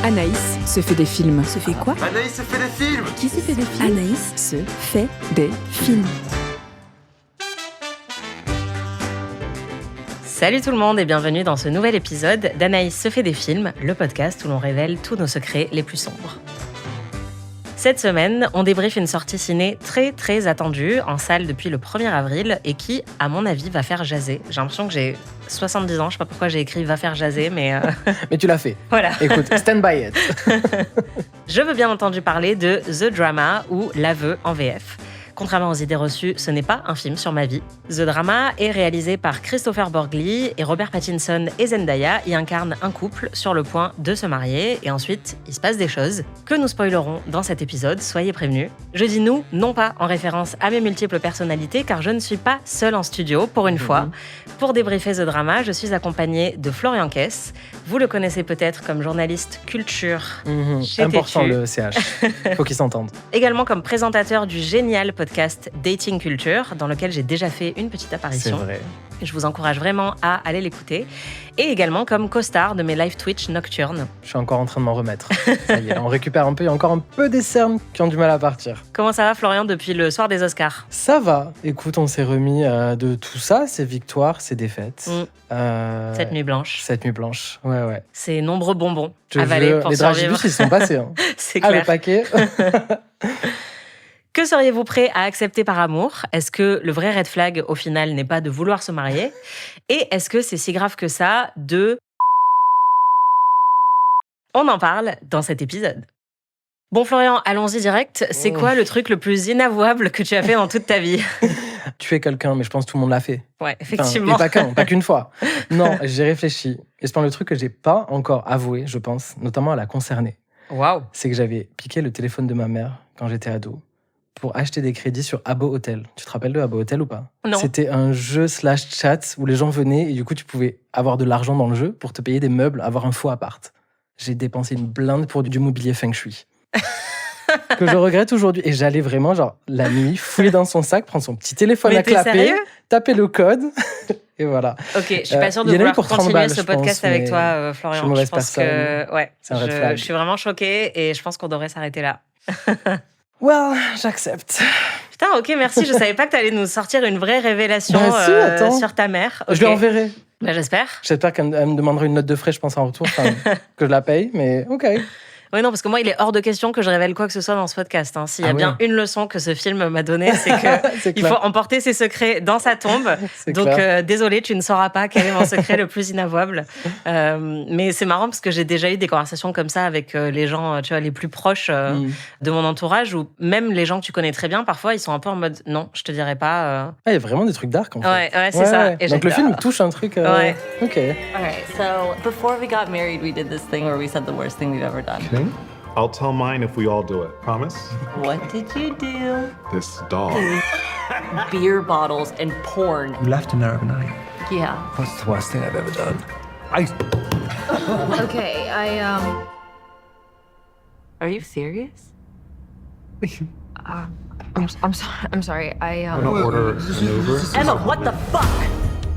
Anaïs se fait des films. Se fait quoi? Anaïs se fait des films. Qui se fait des films? Anaïs se fait des films. Salut tout le monde et bienvenue dans ce nouvel épisode d'Anaïs se fait des films, le podcast où l'on révèle tous nos secrets les plus sombres. Cette semaine, on débriefe une sortie ciné très attendue, en salle depuis le 1er avril et qui, à mon avis, va faire jaser. J'ai l'impression que j'ai 70 ans, je sais pas pourquoi j'ai écrit « va faire jaser », mais... Mais tu l'as fait. Voilà. Écoute, stand by it. Je veux bien entendu parler de The Drama ou L'Aveu en VF. Contrairement aux idées reçues, ce n'est pas un film sur ma vie. The Drama est réalisé par Christopher Borgli et Robert Pattinson et Zendaya y incarnent un couple sur le point de se marier et ensuite il se passe des choses que nous spoilerons dans cet épisode, soyez prévenus. Je dis nous, non pas en référence à mes multiples personnalités car je ne suis pas seule en studio pour une fois. Pour débriefer The Drama, je suis accompagnée de Florian Kess. Vous le connaissez peut-être comme journaliste culture chez Important Tétu. le CH. Faut qu'ils s'entendent. Également comme présentateur du génial podcast Dating Culture, dans lequel j'ai déjà fait une petite C'est apparition. vrai. Je vous encourage vraiment à aller l'écouter. Et également comme co-star de mes live Twitch nocturnes. Je suis encore en train de m'en remettre. Ça y est, on récupère un peu. Il y a encore un peu des cernes qui ont du mal à partir. Comment ça va Florian depuis le soir des Oscars? Ça va. Écoute, on s'est remis de tout ça. Ces victoires, ces défaites. Cette nuit blanche. Cette nuit blanche. Ouais. Ces nombreux bonbons Je avalés veux- pour les survivre. dragibus, ils sont passés. Hein. C'est Ah, le clair. paquet. Que seriez-vous prêt à accepter par amour? Est-ce que le vrai red flag, au final, n'est pas de vouloir se marier? Et est-ce que c'est si grave que ça de... On en parle dans cet épisode. Bon Florian, allons-y direct. C'est quoi le truc le plus inavouable que tu as fait dans toute ta vie? Tu es quelqu'un, mais je pense que tout le monde l'a fait. Ouais, Enfin, effectivement. et pas qu'une fois. Non, j'ai réfléchi. Et je pense le truc que j'ai pas encore avoué, je pense, notamment à la concernée, Waouh. c'est que j'avais piqué le téléphone de ma mère quand j'étais ado pour acheter des crédits sur Habbo Hotel. Tu te rappelles de Habbo Hotel ou pas? Non. C'était un jeu /chat où les gens venaient et du coup tu pouvais avoir de l'argent dans le jeu pour te payer des meubles, avoir un faux appart. J'ai dépensé une blinde pour du mobilier feng shui. Que je regrette aujourd'hui. Et j'allais vraiment, genre, la nuit, fouiller dans son sac, prendre son petit téléphone Mais à t'es clapper, sérieux? taper le code, et voilà. Ok, je suis pas sûre de il y en a eu vouloir pour 30 continuer balles, ce je podcast pense, avec mais toi, je suis Florian. une mauvaise pense personne. que ouais, C'est un red flag. je suis vraiment choquée et je pense qu'on devrait s'arrêter là. Well, j'accepte. Putain, ok, merci. Je savais pas que t'allais nous sortir une vraie révélation Bah si, attends. sur ta mère. Je lui Ok. enverrai. Bah, j'espère. J'espère qu'elle me demandera une note de frais, je pense, en retour, enfin, que je la paye, mais ok. Oui, non, parce que moi, il est hors de question que je révèle quoi que ce soit dans ce podcast. Hein. S'il y a Ah bien ouais. une leçon que ce film m'a donnée, c'est que C'est il clair. faut emporter ses secrets dans sa tombe. C'est Donc, clair. désolé, tu ne sauras pas quel est mon secret le plus inavouable. Mais c'est marrant parce que j'ai déjà eu des conversations comme ça avec les gens, tu vois, les plus proches de mon entourage, ou même les gens que tu connais très bien. Parfois, ils sont un peu en mode non, je te dirai pas. Ah, il y a vraiment des trucs dark, en fait. Ouais, c'est ça. Et Donc le j'adore. film touche un truc... Ouais. Ok. All right, so before we got married, we did this thing where we said the worst thing we've ever done. I'll tell mine if we all do it. Promise? What did you do? This dog. Beer bottles and porn. You left an Arab night. Yeah. What's the worst thing I've ever done? Okay, Are you serious? I'm sorry. Order an Uber. Emma, what the fuck?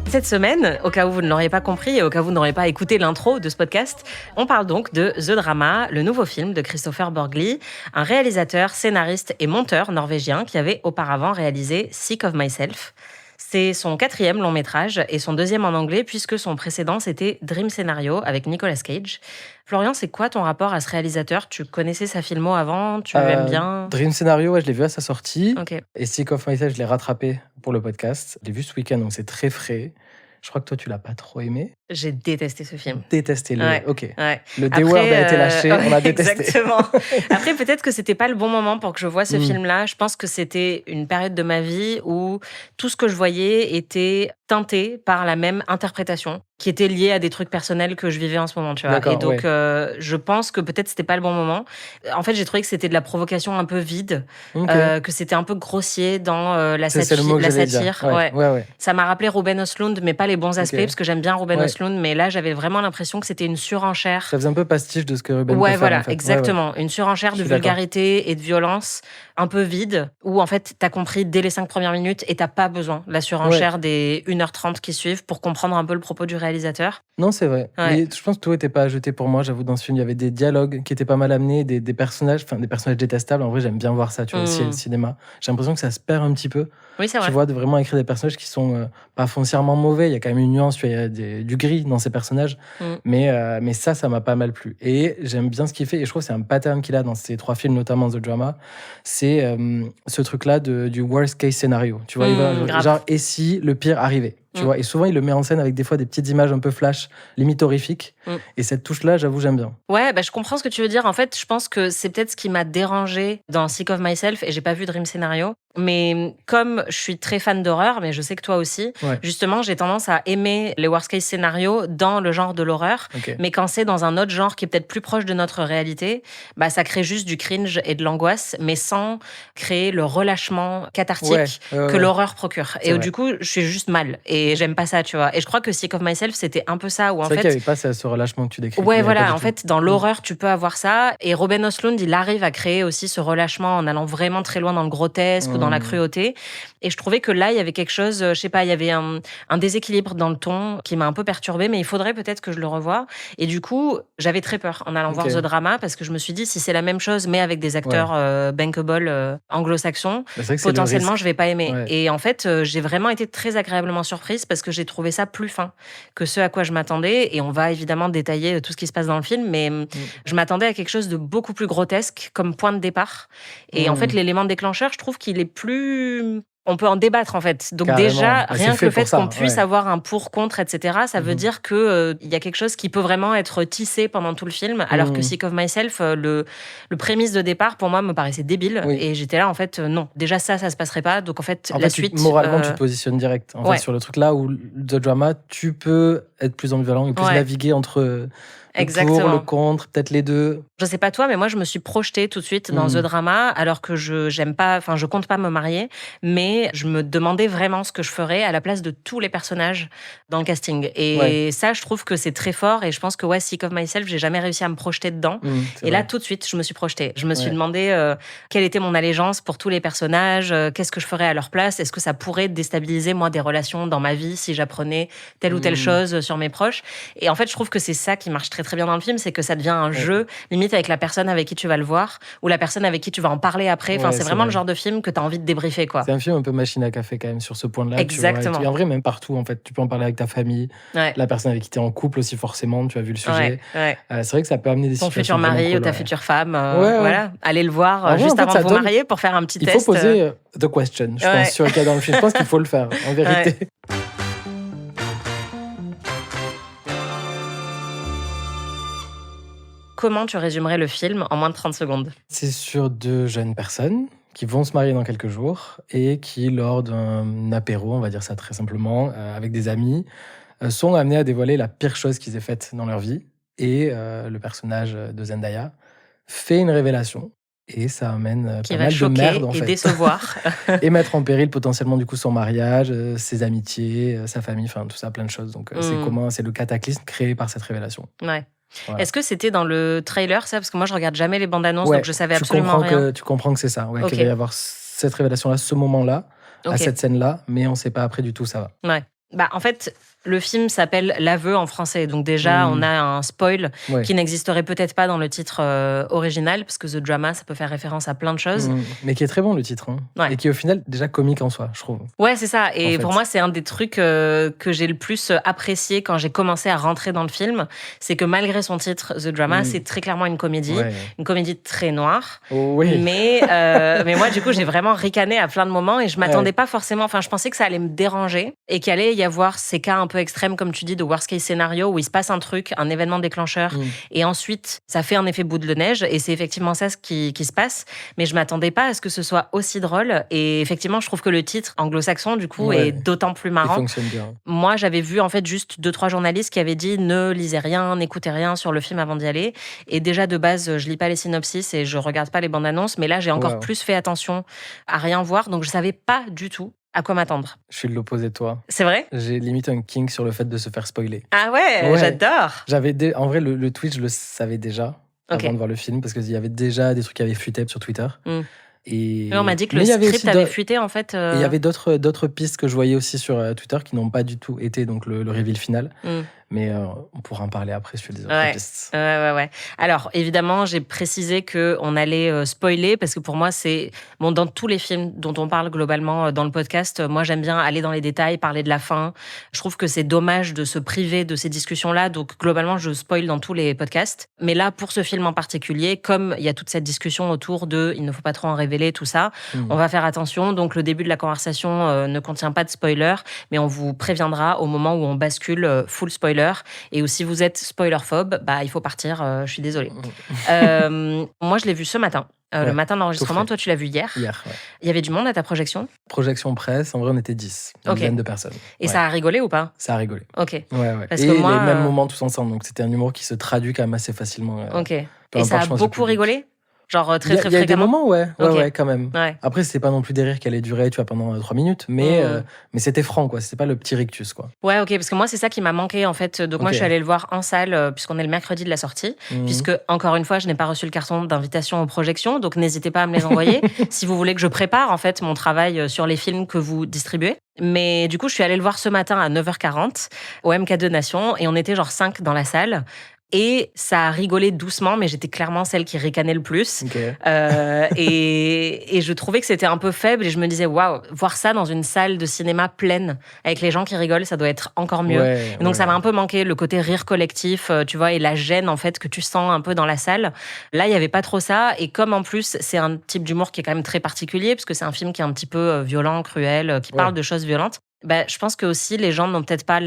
Cette semaine, au cas où vous ne l'auriez pas compris et au cas où vous n'auriez pas écouté l'intro de ce podcast, on parle donc de The Drama, le nouveau film de Christopher Borgli, un réalisateur, scénariste et monteur norvégien qui avait auparavant réalisé Sick of Myself. C'est son 4e long métrage et son 2e en anglais puisque son précédent c'était Dream Scenario avec Nicolas Cage. Florian, c'est quoi ton rapport à ce réalisateur? Tu connaissais sa filmo avant? Tu l'aimes bien? Dream Scenario, ouais, je l'ai vu à sa sortie. Ok. Et Sick of Myself, je l'ai rattrapé pour le podcast. Je l'ai vu ce week-end, donc c'est très frais. Je crois que toi, tu l'as pas trop aimé. J'ai détesté ce film. Détesté-le. Ouais. Ok. Ouais. Le D-word a été lâché, on a ouais, détesté. Exactement. Après, peut-être que c'était pas le bon moment pour que je voie ce film-là. Je pense que c'était une période de ma vie où tout ce que je voyais était teinté par la même interprétation, qui était liée à des trucs personnels que je vivais en ce moment, tu vois. D'accord, Et donc, ouais. je pense que peut-être c'était pas le bon moment. En fait, j'ai trouvé que c'était de la provocation un peu vide, Ok. que c'était un peu grossier dans la C'est le mot que la j'allais satire. dire. Ouais. Ça m'a rappelé Ruben Östlund, mais pas les bons aspects, Ok. parce que j'aime bien Ruben Ouais. Östlund. Östlund, mais là, j'avais vraiment l'impression que c'était une surenchère. Ça faisait un peu pastiche de ce que Ruben peut Ouais, faire, voilà, en fait. exactement. Une surenchère Je de suis d'accord. vulgarité et de violence un peu vide, où en fait, t'as compris dès les 5 premières minutes et t'as pas besoin de la surenchère des 1h30 qui suivent pour comprendre un peu le propos du réalisateur. Non, c'est vrai. Ouais. Mais je pense que tout n'était pas jeté pour moi. J'avoue, dans ce film, il y avait des dialogues qui étaient pas mal amenés, des personnages, des personnages détestables. En vrai, j'aime bien voir ça, tu vois, aussi, le cinéma. J'ai l'impression que ça se perd un petit peu. Oui, c'est vrai. Tu vois, de vraiment écrire des personnages qui sont pas foncièrement mauvais. Il y a quand même une nuance, tu vois, il y a du gris dans ces personnages. Mais ça m'a pas mal plu. Et j'aime bien ce qu'il fait. Et je trouve que c'est un pattern qu'il a dans ces 3 films, notamment The Drama. C'est ce truc-là du worst case scénario. Tu vois, il va, grave. genre, et si le pire arrivait? Tu vois, et souvent, il le met en scène avec des fois des petites images un peu flash, limite horrifiques. Et cette touche-là, j'avoue, j'aime bien. Ouais, je comprends ce que tu veux dire. En fait, je pense que c'est peut-être ce qui m'a dérangé dans Sick of Myself, et j'ai pas vu Dream Scenario. Mais comme je suis très fan d'horreur, mais je sais que toi aussi, justement, j'ai tendance à aimer les worst case scénarios dans le genre de l'horreur. Okay. Mais quand c'est dans un autre genre qui est peut-être plus proche de notre réalité, ça crée juste du cringe et de l'angoisse, mais sans créer le relâchement cathartique que l'horreur procure. Et du coup, je suis juste mal. Et j'aime pas ça, tu vois. Et je crois que Sick of Myself, c'était un peu ça. Où, en c'est vrai fait, qu'il n'y avait pas ce relâchement que tu décris. Ouais, voilà. En fait, dans l'horreur, tu peux avoir ça. Et Ruben Östlund, il arrive à créer aussi ce relâchement en allant vraiment très loin dans le grotesque ou dans la cruauté. Et je trouvais que là, il y avait quelque chose, je sais pas, il y avait un déséquilibre dans le ton qui m'a un peu perturbée, mais il faudrait peut-être que je le revoie. Et du coup, j'avais très peur en allant voir The Drama, parce que je me suis dit, si c'est la même chose, mais avec des acteurs bankable anglo-saxons, potentiellement, je vais pas aimer. Ouais. Et en fait, j'ai vraiment été très agréablement surprise parce que j'ai trouvé ça plus fin que ce à quoi je m'attendais. Et on va évidemment détailler tout ce qui se passe dans le film, mais je m'attendais à quelque chose de beaucoup plus grotesque comme point de départ. Et en fait, l'élément déclencheur, je trouve qu'il est plus... On peut en débattre, en fait. Donc carrément. déjà, rien que le fait qu'on puisse ouais. avoir un pour-contre, etc., ça veut dire qu'il y a quelque chose qui peut vraiment être tissé pendant tout le film, alors que Sick of Myself, le prémisse de départ, pour moi, me paraissait débile. Oui. Et j'étais là, en fait, non. Déjà, ça se passerait pas. Donc, en fait, la suite... moralement, tu te positionnes direct. En fait, sur le truc là où The Drama, tu peux être plus ambivalent et plus naviguer entre... Exactement. Le pour, le contre, peut-être les deux. Je sais pas toi, mais moi, je me suis projetée tout de suite dans The Drama, alors que je compte pas me marier, mais je me demandais vraiment ce que je ferais à la place de tous les personnages dans le casting. Et ça, je trouve que c'est très fort, et je pense que Sick of Myself, j'ai jamais réussi à me projeter dedans. Et là, tout de suite, je me suis projetée. Je me suis demandé quelle était mon allégeance pour tous les personnages, qu'est-ce que je ferais à leur place, est-ce que ça pourrait déstabiliser, moi, des relations dans ma vie si j'apprenais telle ou telle chose sur mes proches. Et en fait, je trouve que c'est ça qui marche très très bien dans le film, c'est que ça devient un jeu, limite avec la personne avec qui tu vas le voir, ou la personne avec qui tu vas en parler après. Enfin, c'est vraiment le genre de film que tu as envie de débriefer, quoi. C'est un film un peu machine à café quand même sur ce point-là. Exactement. Tu vois, et en vrai, même partout, en fait. Tu peux en parler avec ta famille, la personne avec qui tu es en couple aussi, forcément, tu as vu le sujet. C'est vrai que ça peut amener des ton situations. Ton futur mari ou ta future femme, voilà. Allez le voir juste avant de vous marier pour faire un petit test. Il faut poser the question, je pense, sur le cas dans le film. Je pense qu'il faut le faire, en vérité. Comment tu résumerais le film en moins de 30 secondes? C'est sur 2 jeunes personnes qui vont se marier dans quelques jours et qui, lors d'un apéro, on va dire ça très simplement, avec des amis, sont amenés à dévoiler la pire chose qu'ils aient faite dans leur vie. Et le personnage de Zendaya fait une révélation. Et ça amène qui pas va mal choquer de merde, en et fait. décevoir. Et mettre en péril potentiellement du coup son mariage, ses amitiés, sa famille, enfin tout ça, plein de choses. Donc c'est le cataclysme créé par cette révélation. Ouais. Voilà. Est-ce que c'était dans le trailer, ça? Parce que moi, je regarde jamais les bandes annonces, donc je savais absolument rien. Tu comprends que c'est ça, qu'il va y avoir cette révélation-là, ce moment-là, à cette scène-là, mais on ne sait pas après du tout où ça va. Ouais. En fait, le film s'appelle L'aveu en français. Donc déjà, on a un spoil qui n'existerait peut-être pas dans le titre original, parce que The Drama, ça peut faire référence à plein de choses. Mais qui est très bon, le titre. Et qui est au final déjà comique en soi, je trouve. Ouais, c'est ça. Et pour moi, c'est un des trucs que j'ai le plus apprécié quand j'ai commencé à rentrer dans le film. C'est que malgré son titre, The Drama, c'est très clairement une comédie. Une comédie très noire. Mais moi, du coup, j'ai vraiment ricané à plein de moments et je m'attendais pas forcément... Enfin, je pensais que ça allait me déranger et qu'il allait y avoir ces cas un peu extrême, comme tu dis, de worst case scénario, où il se passe un truc, un événement déclencheur, et ensuite, ça fait un effet boule de neige, et c'est effectivement ça qui se passe. Mais je m'attendais pas à ce que ce soit aussi drôle, et effectivement, je trouve que le titre anglo-saxon, du coup, est d'autant plus marrant. Il fonctionne bien. Moi, j'avais vu, en fait, juste 2-3 journalistes qui avaient dit ne lisez rien, n'écoutez rien sur le film avant d'y aller. Et déjà, de base, je lis pas les synopsis et je regarde pas les bandes annonces, mais là, j'ai encore plus fait attention à rien voir, donc je savais pas du tout À quoi m'attendre? Je suis de l'opposé de toi. C'est vrai? J'ai limite un kink sur le fait de se faire spoiler. Ah ouais, Ouais. j'adore. En vrai, le tweet, je le savais déjà Ok. avant de voir le film parce qu'il y avait déjà des trucs qui avaient fuité sur Twitter. Mm. Et... Mais on m'a dit que Mais le il y avait script aussi avait d'autres- fuité en fait. et il y avait d'autres pistes que je voyais aussi sur Twitter qui n'ont pas du tout été donc le reveal final. Mm. Mais on pourra en parler après sur les autres Ouais. pistes. Ouais. Alors, évidemment, j'ai précisé qu'on allait spoiler parce que pour moi, c'est. Bon, dans tous les films dont on parle globalement dans le podcast, moi, j'aime bien aller dans les détails, parler de la fin. Je trouve que c'est dommage de se priver de ces discussions-là. Donc, globalement, je spoil dans tous les podcasts. Mais là, pour ce film en particulier, comme il y a toute cette discussion autour de il ne faut pas trop en révéler, tout ça, on va faire attention. Donc, le début de la conversation ne contient pas de spoiler, mais on vous préviendra au moment où on bascule full spoiler. Et si vous êtes spoilerphobe, il faut partir, je suis désolée. Moi, je l'ai vu ce matin, le Ouais, matin d'enregistrement. tout frais. Toi, tu l'as vu hier. Hier, ouais. Il y avait du monde à ta projection? Projection presse, en vrai, on était 10. Une Ok. dizaine de personnes. Et Ouais. ça a rigolé ou pas? Ça a rigolé. Ok, Ouais. Parce Et que moi, les mêmes moments tous ensemble. Donc, c'était un humour qui se traduit quand même assez facilement. ok. peu Et importe, ça a je pense, le beaucoup public. rigolé? Genre très Il y a des fréquemment? moments, ouais, Ok. quand même. Ouais. Après, c'était pas non plus des rires qui allaient durer, tu vois, pendant 3 minutes, mais c'était franc, quoi. C'était pas le petit rictus, quoi. Ouais, ok, parce que moi, c'est ça qui m'a manqué, en fait. Donc, moi, Ok. je suis allée le voir en salle, puisqu'on est le mercredi de la sortie. Mhm. Puisque, encore une fois, je n'ai pas reçu le carton d'invitation aux projections. Donc, n'hésitez pas à me les envoyer si vous voulez que je prépare, en fait, mon travail sur les films que vous distribuez. Mais du coup, je suis allée le voir ce matin à 9h40 au MK2 Nation. Et on était genre 5 dans la salle. Et ça a rigolé doucement, mais j'étais clairement celle qui ricanait le plus. Ok. Et je trouvais que c'était un peu faible et je me disais, waouh, voir ça dans une salle de cinéma pleine avec les gens qui rigolent, ça doit être encore mieux. Ouais, Et donc ouais. ça m'a un peu manqué, le côté rire collectif, tu vois, et la gêne en fait que tu sens un peu dans la salle. Là, il y avait pas trop ça. Et comme en plus, c'est un type d'humour qui est quand même très particulier, parce que c'est un film qui est un petit peu violent, cruel, qui parle de choses violentes. Je pense que aussi les gens n'ont peut-être pas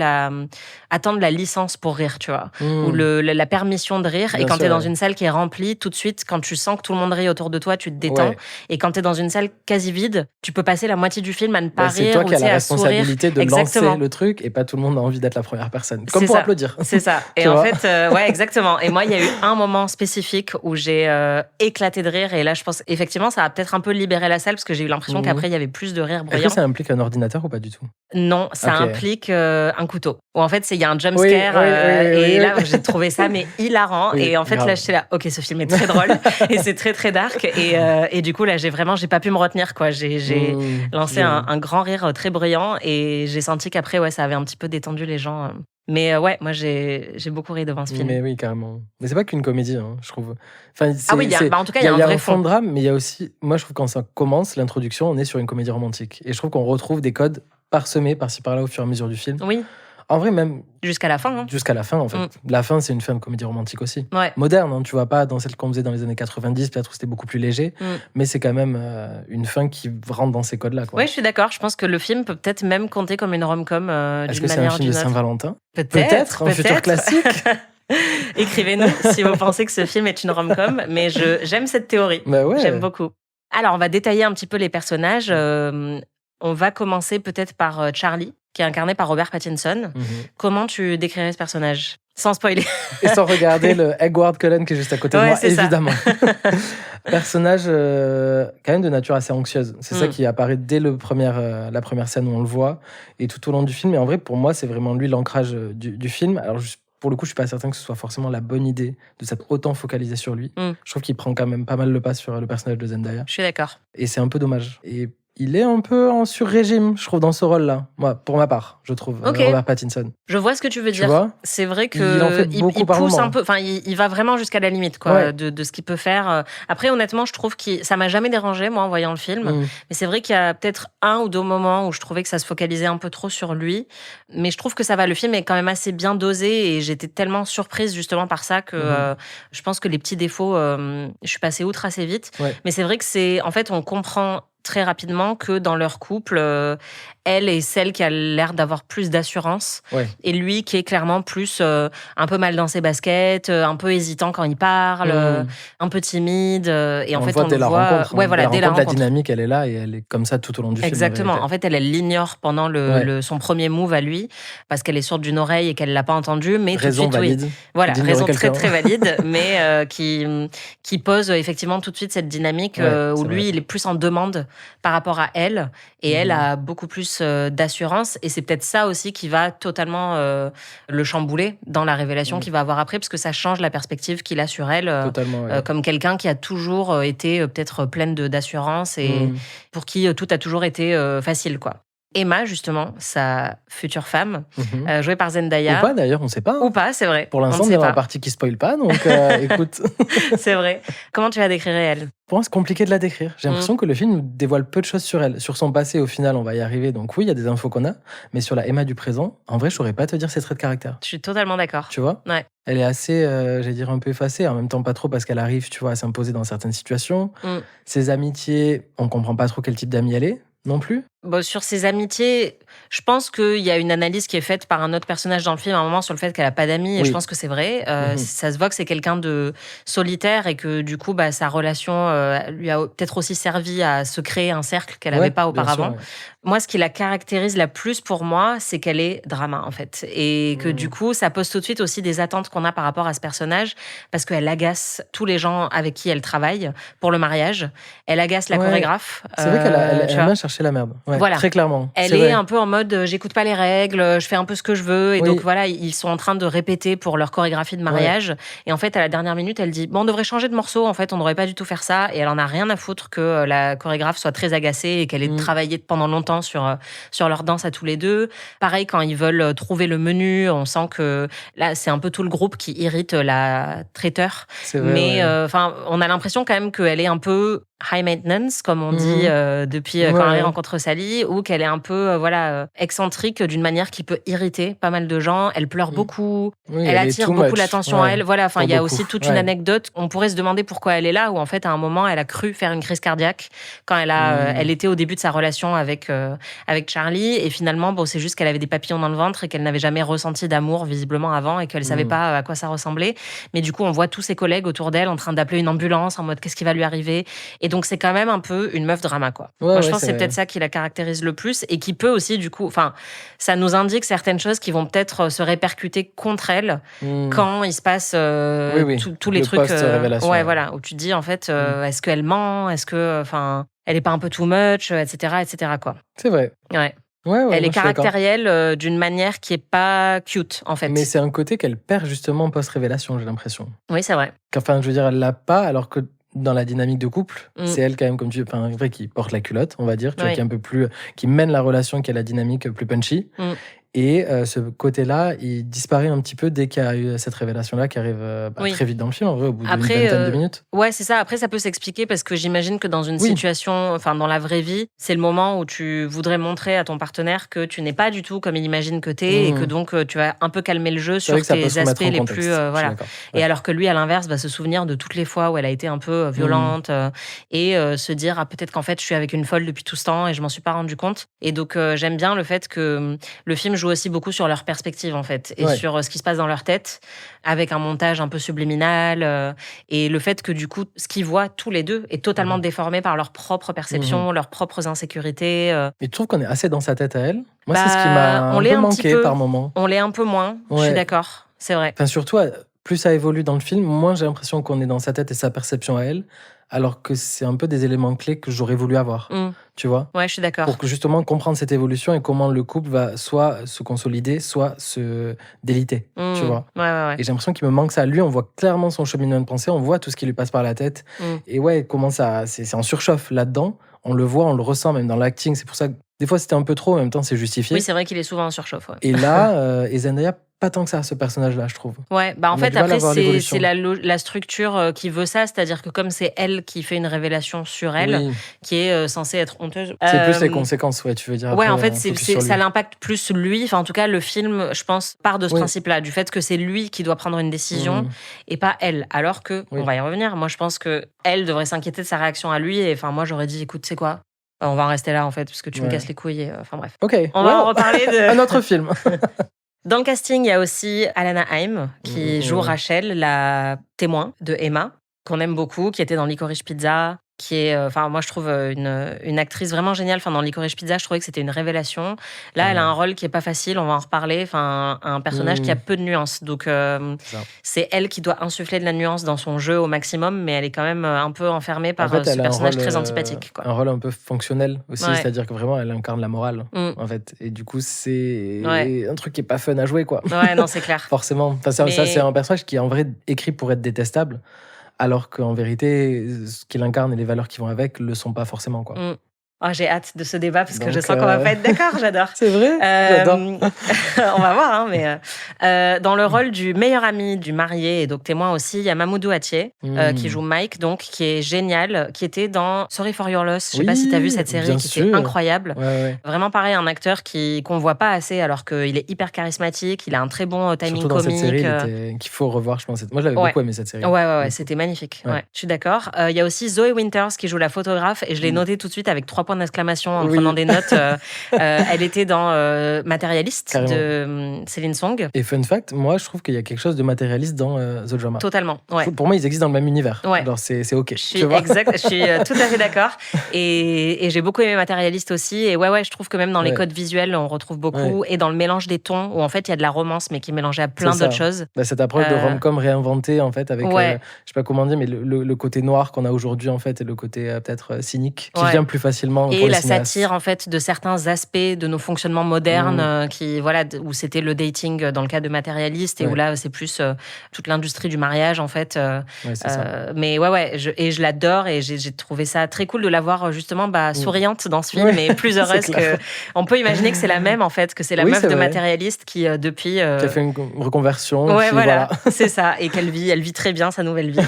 attendent la licence pour rire, tu vois, ou la permission de rire. Bien Et quand sûr, tu es dans ouais. une salle qui est remplie, tout de suite, quand tu sens que tout le monde rit autour de toi, tu te détends. Ouais. Et quand tu es dans une salle quasi vide, tu peux passer la moitié du film à ne pas C'est rire toi ou qui as tu sais, la à sourire. responsabilité de Exactement. lancer le truc et pas tout le monde a envie d'être la première personne. Comme C'est pour ça. applaudir. C'est ça. Et Tu en vois fait, ouais, exactement. Et moi, il y a eu un moment spécifique où j'ai éclaté de rire. Et là, je pense, effectivement, ça a peut-être un peu libéré la salle parce que j'ai eu l'impression Mhm. qu'après, il y avait plus de rire Est-ce bruyant. que ça implique un ordinateur ou pas du tout? Non, ça Ok. implique un couteau. Où en fait, il y a un jump Oui, scare. oui, et là, oui. j'ai trouvé ça mais hilarant. Oui, et en fait, grave. là, j'étais là, ok, ce film est très drôle et c'est très très dark. Et du coup, là, j'ai pas pu me retenir, quoi. J'ai lancé un grand rire très bruyant et j'ai senti qu'après, ouais, ça avait un petit peu détendu les gens. Mais ouais, moi, j'ai beaucoup ri devant ce film. Mais oui, carrément. Mais c'est pas qu'une comédie, hein, je trouve. Enfin, Ah oui, en tout cas, il y a un vrai fond fond. de drame, mais il y a aussi, moi, je trouve quand ça commence, l'introduction, on est sur une comédie romantique. Et je trouve qu'on retrouve des codes parsemés par-ci par-là au fur et à mesure du film. Oui, En vrai, même jusqu'à la fin. Hein. jusqu'à la fin, en fait. Mm. La fin, c'est une fin de comédie romantique aussi. Ouais. Moderne, hein, tu vois, pas dans celle qu'on faisait dans les années 90, peut-être où c'était beaucoup plus léger, Mm. mais c'est quand même une fin qui rentre dans ces codes-là. Quoi. Oui, je suis d'accord. Je pense que le film peut peut-être même compter comme une rom-com Est-ce d'une que c'est un manière ou film de d'une autre. Saint-Valentin Peut-être. un futur classique. Écrivez-nous si vous pensez que ce film est une rom-com, mais j'aime cette théorie. Bah ouais. J'aime beaucoup. Alors, on va détailler un petit peu les personnages. On va commencer peut-être par Charlie, qui est incarné par Robert Pattinson. Mhm. Comment tu décrirais ce personnage? Sans spoiler. Et sans regarder le Edward Cullen qui est juste à côté de Ouais, moi, c'est ça. évidemment. Personnage quand même de nature assez anxieuse. C'est ça qui apparaît dès la première scène où on le voit et tout au long du film. Et en vrai, pour moi, c'est vraiment lui l'ancrage du film. Alors, pour le coup, je suis pas certain que ce soit forcément la bonne idée de s'être autant focalisé sur lui. Je trouve qu'il prend quand même pas mal le pas sur le personnage de Zendaya. Je suis d'accord. Et c'est un peu dommage. Et il est un peu en sur-régime, je trouve, dans ce rôle-là. Moi, pour ma part, je trouve, Ok. Robert Pattinson. Je vois ce que tu veux Tu dire. vois C'est vrai Il en fait que beaucoup il par pousse moment. un peu. Enfin, il va vraiment jusqu'à la limite, quoi, Ouais. de ce qu'il peut faire. Après, honnêtement, je trouve que ça m'a jamais dérangé, moi, en voyant le film. Mm. Mais c'est vrai qu'il y a peut-être un ou deux moments où je trouvais que ça se focalisait un peu trop sur lui. Mais je trouve que ça va. Le film est quand même assez bien dosé et j'étais tellement surprise justement par ça que je pense que les petits défauts, je suis passée outre assez vite. Ouais. Mais c'est vrai que en fait, on comprend très rapidement que dans leur couple, elle est celle qui a l'air d'avoir plus d'assurance Ouais. et lui qui est clairement plus un peu mal dans ses baskets, un peu hésitant quand il parle, un peu timide. Et en On fait, le voit on dès le la voit. rencontre. Ouais, voilà, dès la la rencontre. dynamique, elle est là et elle est comme ça tout au long du film. Exactement. vérité. En fait, elle l'ignore pendant son premier move à lui parce qu'elle est sourde d'une oreille et qu'elle l'a pas entendu. Mais Raison tout de suite, valide. oui. Voilà, d'ignorer raison très quelqu'un. très valide, mais qui pose effectivement tout de suite cette dynamique Ouais, où c'est lui, vrai. il est plus en demande par rapport à elle. Et elle a beaucoup plus d'assurance. Et c'est peut-être ça aussi qui va totalement le chambouler dans la révélation qu'il va avoir après, parce que ça change la perspective qu'il a sur elle, Totalement, ouais. comme quelqu'un qui a toujours été peut-être pleine d'assurance et pour qui tout a toujours été facile, quoi. Emma, justement, sa future femme, jouée par Zendaya. Ou pas d'ailleurs, on sait pas. Ou pas, c'est vrai. Pour On l'instant, ne on est sait dans la pas. partie qui spoil pas, donc écoute. C'est vrai. Comment tu la décrirais, elle? Pour moi, c'est compliqué de la décrire. J'ai l'impression que le film nous dévoile peu de choses sur elle. Sur son passé, au final, on va y arriver. Donc oui, il y a des infos qu'on a. Mais sur la Emma du présent, en vrai, je saurais pas te dire ses traits de caractère. Je suis totalement d'accord. Tu vois? Ouais. Elle est assez, j'allais dire, un peu effacée. En même temps, pas trop parce qu'elle arrive, tu vois, à s'imposer dans certaines situations. Ses amitiés, on comprend pas trop quel type d'amie elle est, non plus. Bon, sur ses amitiés, je pense qu'il y a une analyse qui est faite par un autre personnage dans le film à un moment sur le fait qu'elle a pas d'amis, et Oui. je pense que c'est vrai. Ça se voit que c'est quelqu'un de solitaire et que du coup, sa relation lui a peut-être aussi servi à se créer un cercle qu'elle n'avait pas bien sûr, auparavant. ouais. Moi, ce qui la caractérise la plus pour moi, c'est qu'elle est drama, en fait. Et que du coup, ça pose tout de suite aussi des attentes qu'on a par rapport à ce personnage, parce qu'elle agace tous les gens avec qui elle travaille pour le mariage. Elle agace la Ouais. chorégraphe. C'est vrai qu'elle tu elle vois. aime chercher la merde. Ouais, Voilà. très clairement. Elle C'est est vrai. un peu en mode j'écoute pas les règles, je fais un peu ce que je veux. Et Oui. donc voilà, ils sont en train de répéter pour leur chorégraphie de mariage. Et en fait, à la dernière minute, elle dit on devrait changer de morceau. En fait, on devrait pas du tout faire ça. Et elle en a rien à foutre que la chorégraphe soit très agacée et qu'elle ait travaillé pendant longtemps sur leur danse à tous les deux. Pareil, quand ils veulent trouver le menu, on sent que là, c'est un peu tout le groupe qui irrite la traiteur. C'est vrai, Mais ouais. on a l'impression quand même qu'elle est un peu high maintenance, comme on dit depuis quand Harry rencontre Sally, ou qu'elle est un peu excentrique d'une manière qui peut irriter pas mal de gens. Elle pleure beaucoup, Oui, elle est attire too beaucoup much. l'attention à Ouais. elle. Voilà, Pour il y a beaucoup. aussi toute Ouais. une anecdote. On pourrait se demander pourquoi elle est là, où en fait à un moment elle a cru faire une crise cardiaque quand elle était au début de sa relation avec Charlie, et finalement c'est juste qu'elle avait des papillons dans le ventre et qu'elle n'avait jamais ressenti d'amour visiblement avant et qu'elle savait pas à quoi ça ressemblait. Mais du coup on voit tous ses collègues autour d'elle en train d'appeler une ambulance en mode qu'est-ce qui va lui arriver, et donc c'est quand même un peu une meuf drama, quoi. Ouais, Moi je ouais, pense que c'est c'est peut-être vrai. ça qui la caractérise le plus et qui peut aussi du coup, ça nous indique certaines choses qui vont peut-être se répercuter contre elle quand il se passe Oui. tous les Le trucs post-révélation, ouais. voilà, où tu te dis en fait est-ce qu'elle ment, est-ce que elle est pas un peu too much, etc., quoi. C'est vrai. Ouais. Ouais, Elle moi, est je suis d'accord. caractérielle d'une manière qui est pas cute, en fait. Mais c'est un côté qu'elle perd justement post-révélation, j'ai l'impression. Oui, c'est vrai. Enfin, je veux dire, elle l'a pas, alors que dans la dynamique de couple, Mm. c'est elle quand même, comme tu enfin, vrai, qui porte la culotte, on va dire, tu vois, Oui. qui est un peu plus, qui mène la relation, qui a la dynamique plus punchy. Mm. Et ce côté-là, il disparaît un petit peu dès qu'il y a eu cette révélation-là qui arrive Oui. très vite dans le film, en vrai, au bout d'une Après, vingtaine de minutes. Ouais, c'est ça. Après, ça peut s'expliquer parce que j'imagine que dans une Oui. situation, dans la vraie vie, c'est le moment où tu voudrais montrer à ton partenaire que tu n'es pas du tout comme il imagine que t'es et que donc tu vas un peu calmer le jeu C'est sur vrai que ça peut tes se remettre aspects en les contexte, plus, je suis voilà. d'accord. Et Ouais. alors que lui, à l'inverse, va se souvenir de toutes les fois où elle a été un peu violente et se dire peut-être qu'en fait je suis avec une folle depuis tout ce temps et je m'en suis pas rendu compte. Et donc j'aime bien le fait que le film joue aussi beaucoup sur leur perspective en fait et Ouais. sur ce qui se passe dans leur tête avec un montage un peu subliminal et le fait que du coup ce qu'ils voient tous les deux est totalement déformé par leur propre perception, leurs propres insécurités. Et tu trouves qu'on est assez dans sa tête à elle? Moi, c'est ce qui m'a on un l'est peu un petit manqué peu. par moment. On l'est un peu moins, je suis Ouais. d'accord, c'est vrai. Enfin, surtout, plus ça évolue dans le film, moins j'ai l'impression qu'on est dans sa tête et sa perception à elle, alors que c'est un peu des éléments clés que j'aurais voulu avoir, tu vois, Ouais, je suis d'accord. pour que justement comprendre cette évolution et comment le couple va soit se consolider, soit se déliter, tu vois. Ouais. Et j'ai l'impression qu'il me manque ça. Lui, on voit clairement son cheminement de pensée, on voit tout ce qui lui passe par la tête. Et ouais, comment ça, c'est en surchauffe là-dedans. On le voit, on le ressent même dans l'acting. C'est pour ça que des fois c'était un peu trop, en même temps c'est justifié. Oui, c'est vrai qu'il est souvent en surchauffe. Ouais. Et là, et Zendaya, pas tant que ça, ce personnage-là, je trouve. Ouais, en On a fait, du mal à après, voir c'est l'évolution. la structure qui veut ça, c'est-à-dire que comme c'est elle qui fait une révélation sur elle, Oui. qui est censée être honteuse. C'est plus les conséquences, ouais, tu veux dire. Ouais, après, en fait, focus sur lui. ça l'impacte plus lui. Enfin, en tout cas, le film, je pense, part de ce Oui. principe-là, du fait que c'est lui qui doit prendre une décision et pas elle. Alors que, Oui. on va y revenir, moi, je pense que elle devrait s'inquiéter de sa réaction à lui. Et moi, j'aurais dit, écoute, c'est quoi? On va en rester là, en fait, parce que tu me Ouais. casses les couilles. Enfin, bref. Ok. On va en reparler de... Un autre film. Dans le casting, il y a aussi Alana Haim, qui joue Rachel, la témoin de Emma, qu'on aime beaucoup, qui était dans Licorice Pizza, qui est, enfin, moi, je trouve une actrice vraiment géniale. Enfin, dans Licorice Pizza, je trouvais que c'était une révélation. Là, elle a un rôle qui est pas facile, on va en reparler. Enfin, un personnage qui a peu de nuances. Donc, c'est elle qui doit insuffler de la nuance dans son jeu au maximum, mais elle est quand même un peu enfermée par ce personnage très antipathique. Quoi. Un rôle un peu fonctionnel aussi, Ouais. c'est-à-dire que vraiment, elle incarne la morale, en fait. Et du coup, c'est un truc qui est pas fun à jouer, quoi. Ouais, non, c'est clair. Forcément. Enfin, ça, c'est un personnage qui est en vrai écrit pour être détestable, alors qu'en vérité, ce qu'il incarne et les valeurs qui vont avec le sont pas forcément, quoi. Oh, j'ai hâte de ce débat parce que Donc, je sens qu'on va pas être d'accord, j'adore. C'est vrai, j'adore. On va voir, hein, mais dans le rôle du meilleur ami du marié et donc témoin aussi, il y a Mamoudou Athie qui joue Mike, donc qui est génial, qui était dans Sorry for Your Loss. Je sais pas si tu as vu cette série qui était incroyable. Ouais. Vraiment pareil, un acteur qu'on voit pas assez alors qu'il est hyper charismatique, il a un très bon timing Surtout dans comique. cette série, qu'il faut revoir, je pense. Moi, j'avais beaucoup aimé cette série. Ouais, c'était magnifique. Ouais, je suis d'accord. Il y a aussi Zoe Winters qui joue la photographe et je l'ai noté tout de suite avec 3 points d'exclamation en prenant des notes. Elle était dans Matérialiste de Céline Song. Et fun fact, moi, je trouve qu'il y a quelque chose de matérialiste dans The Drama. Totalement. Ouais. Pour moi, ils existent dans le même univers. Ouais. Alors, c'est OK. Je suis tout à fait d'accord. Et j'ai beaucoup aimé Matérialiste aussi. Et ouais, je trouve que même dans les codes visuels, on retrouve beaucoup. Et dans le mélange des tons, où en fait, il y a de la romance, mais qui est mélangée à plein d'autres choses. Bah, cette approche de rom-com réinventée, en fait, avec, je sais pas comment dire, mais le côté noir qu'on a aujourd'hui, en fait, et le côté peut-être cynique, qui vient plus facilement pour et les la cinéastes. satire, en fait, de certains aspects de nos fonctionnements modernes, où c'était le dating dans le cas de Matérialiste, et où là, c'est plus toute l'industrie du mariage, en fait. Mais je l'adore, et j'ai trouvé ça très cool de la voir, justement, souriante dans ce film, et plus heureuse que... On peut imaginer que c'est la même, en fait, que c'est la meuf de Matérialiste qui, depuis... Qui a fait une reconversion. Ouais, voilà. C'est ça, et elle vit très bien sa nouvelle vie.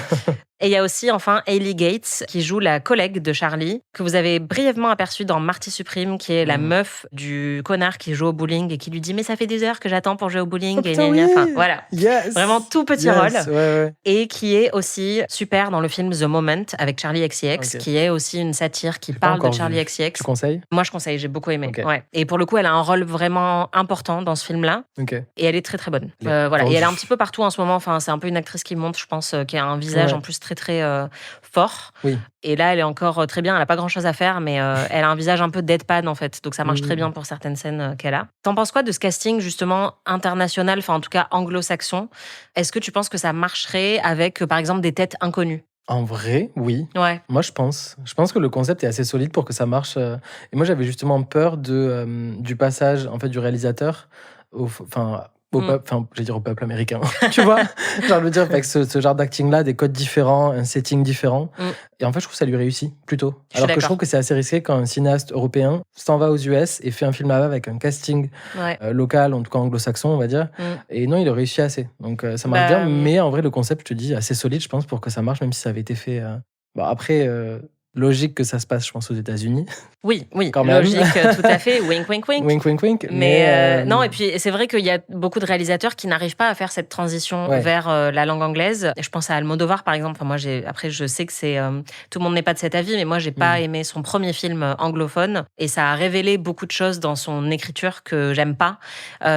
Et il y a aussi, enfin, Hayley Gates, qui joue la collègue de Charlie, que vous avez brièvement aperçue dans Marty Supreme, qui est la meuf du connard qui joue au bowling et qui lui dit « Mais ça fait des heures que j'attends pour jouer au bowling. » Enfin, voilà. Yes. Vraiment tout petit rôle. Ouais. Et qui est aussi super dans le film The Moment avec Charlie XCX, qui est aussi une satire qui parle de Charlie XCX. Tu conseilles ? Moi, je conseille, j'ai beaucoup aimé. Ouais. Et pour le coup, elle a un rôle vraiment important dans ce film-là. Et elle est très, très bonne. Voilà. Et elle est un petit peu partout en ce moment. Enfin, c'est un peu une actrice qui monte, je pense, qui a un visage en plus très, très fort. Oui. Et là, elle est encore très bien. Elle n'a pas grand-chose à faire, mais elle a un visage un peu deadpan, en fait. Donc, ça marche très bien pour certaines scènes qu'elle a. T'en penses quoi de ce casting, justement, international, enfin, en tout cas, anglo-saxon ? Est-ce que tu penses que ça marcherait avec, par exemple, des têtes inconnues ? En vrai, oui. Ouais. Moi, je pense. Je pense que le concept est assez solide pour que ça marche. Et moi, j'avais justement peur du passage, en fait, du réalisateur au peuple américain. Tu vois, genre, je veux dire, avec ce genre d'acting-là, des codes différents, un setting différent. Et en fait, je trouve que ça lui réussit plutôt. Alors que je trouve que c'est assez risqué quand un cinéaste européen s'en va aux US et fait un film là-bas avec un casting local, en tout cas anglo-saxon, on va dire. Et non, il a réussi assez. Donc, ça marche bien. Mais en vrai, le concept, je te dis, assez solide, je pense, pour que ça marche, même si ça avait été fait... Après... logique que ça se passe, je pense, aux États-Unis. Oui, quand même. Logique, tout à fait. Wink, wink, wink. Wink, wink, wink. Mais non, et puis c'est vrai qu'il y a beaucoup de réalisateurs qui n'arrivent pas à faire cette transition vers la langue anglaise. Et je pense à Almodovar, par exemple. Enfin, moi, après, je sais que c'est tout le monde n'est pas de cet avis, mais moi, j'ai pas aimé son premier film anglophone, et ça a révélé beaucoup de choses dans son écriture que j'aime pas,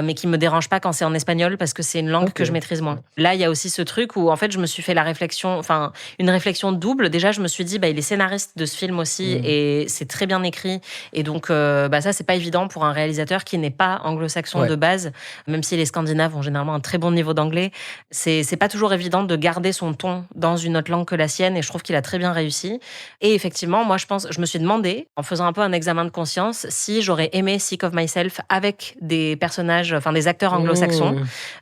mais qui me dérange pas quand c'est en espagnol, parce que c'est une langue que je maîtrise moins. Là, il y a aussi ce truc où, en fait, je me suis fait une réflexion double. Déjà, je me suis dit, il est scénariste de ce film aussi, et c'est très bien écrit, et donc ça, c'est pas évident pour un réalisateur qui n'est pas anglo-saxon de base, même si les Scandinaves ont généralement un très bon niveau d'anglais. C'est pas toujours évident de garder son ton dans une autre langue que la sienne, et je trouve qu'il a très bien réussi. Et effectivement, moi, je me suis demandé, en faisant un peu un examen de conscience, si j'aurais aimé Sick of Myself avec des personnages, enfin des acteurs anglo-saxons,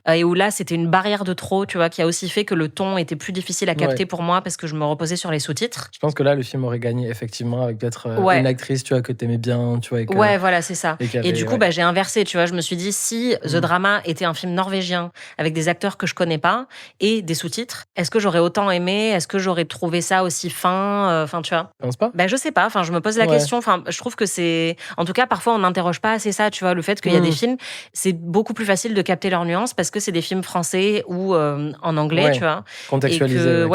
et où là, c'était une barrière de trop, tu vois, qui a aussi fait que le ton était plus difficile à capter pour moi, parce que je me reposais sur les sous-titres. Je pense que là, le film aurait gagné effectivement avec peut-être une actrice, tu vois, que t'aimais bien, tu vois. Voilà, c'est ça. Et du coup, j'ai inversé, tu vois. Je me suis dit, si The Drama était un film norvégien avec des acteurs que je connais pas et des sous-titres, est-ce que j'aurais autant aimé ? Est-ce que j'aurais trouvé ça aussi fin ? Enfin, tu vois. Tu penses pas ? Je sais pas. Enfin, je me pose la question. Enfin, je trouve que c'est... En tout cas, parfois, on n'interroge pas assez ça, tu vois. Le fait qu'il y a des films, c'est beaucoup plus facile de capter leurs nuances parce que c'est des films français ou en anglais, tu vois. Contextualisés.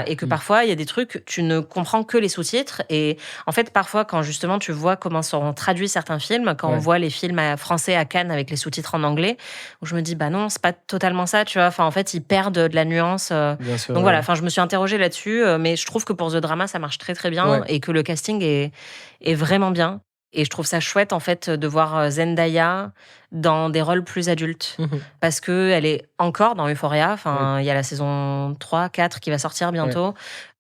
Et que parfois, il y a des trucs, tu ne comprends que les sous-titres. sous-titres. Et en fait, parfois, quand justement tu vois comment sont traduits certains films, quand on Ouais. voit les films français à Cannes avec les sous-titres en anglais, où je me dis, bah non, c'est pas totalement ça, tu vois. Enfin, en fait, ils perdent de la nuance. Bien sûr. Donc voilà, enfin, je me suis interrogée là-dessus, mais je trouve que pour The Drama, ça marche très très bien Ouais. et que le casting est vraiment bien. Et je trouve ça chouette, en fait, de voir Zendaya dans des rôles plus adultes. Mhm. Parce qu'elle est encore dans Euphoria. Enfin, il y a la saison 3, 4 qui va sortir bientôt.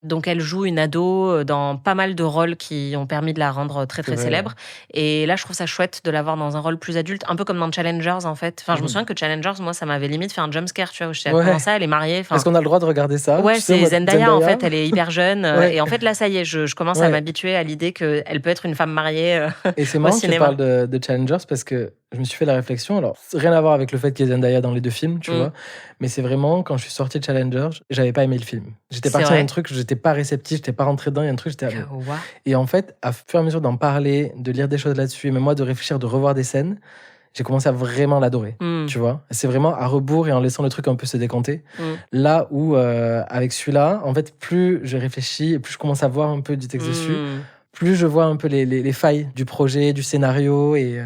Donc, elle joue une ado dans pas mal de rôles qui ont permis de la rendre très, très C'est vrai, célèbre. Et là, je trouve ça chouette de la voir dans un rôle plus adulte, un peu comme dans Challengers, en fait. Enfin, je me souviens que Challengers, moi, ça m'avait limite fait un jumpscare, tu vois, où j'étais Ouais. comment ça, elle est mariée. Enfin, Est-ce qu'on a le droit de regarder ça? ouais, Tu sais, en c'est mode Zendaya, en fait, elle est hyper jeune. Ouais. Et en fait, là, ça y est, je commence à Ouais. m'habituer à l'idée qu'elle peut être une femme mariée. Et c'est marrant que tu cinéma. parles de Challengers parce que je me suis fait la réflexion. Alors, rien à voir avec le fait qu'il y ait Zendaya dans les deux films, tu vois. Mais c'est vraiment, quand je suis sorti de Challengers, j'avais pas aimé le film. J'étais C'est parti vrai. dans un truc, j'étais pas réceptif, j'étais pas rentré dedans. Il y a un truc, j'étais. Ouah. Et en fait, à fur et à mesure d'en parler, de lire des choses là-dessus, et même moi de réfléchir, de revoir des scènes, j'ai commencé à vraiment l'adorer. Mm. Tu vois, c'est vraiment à rebours et en laissant le truc un peu se décanter. Mm. Là où, avec celui-là, en fait, plus je réfléchis et plus je commence à voir un peu du texte dessus, Mm. plus je vois un peu les failles du projet, du scénario et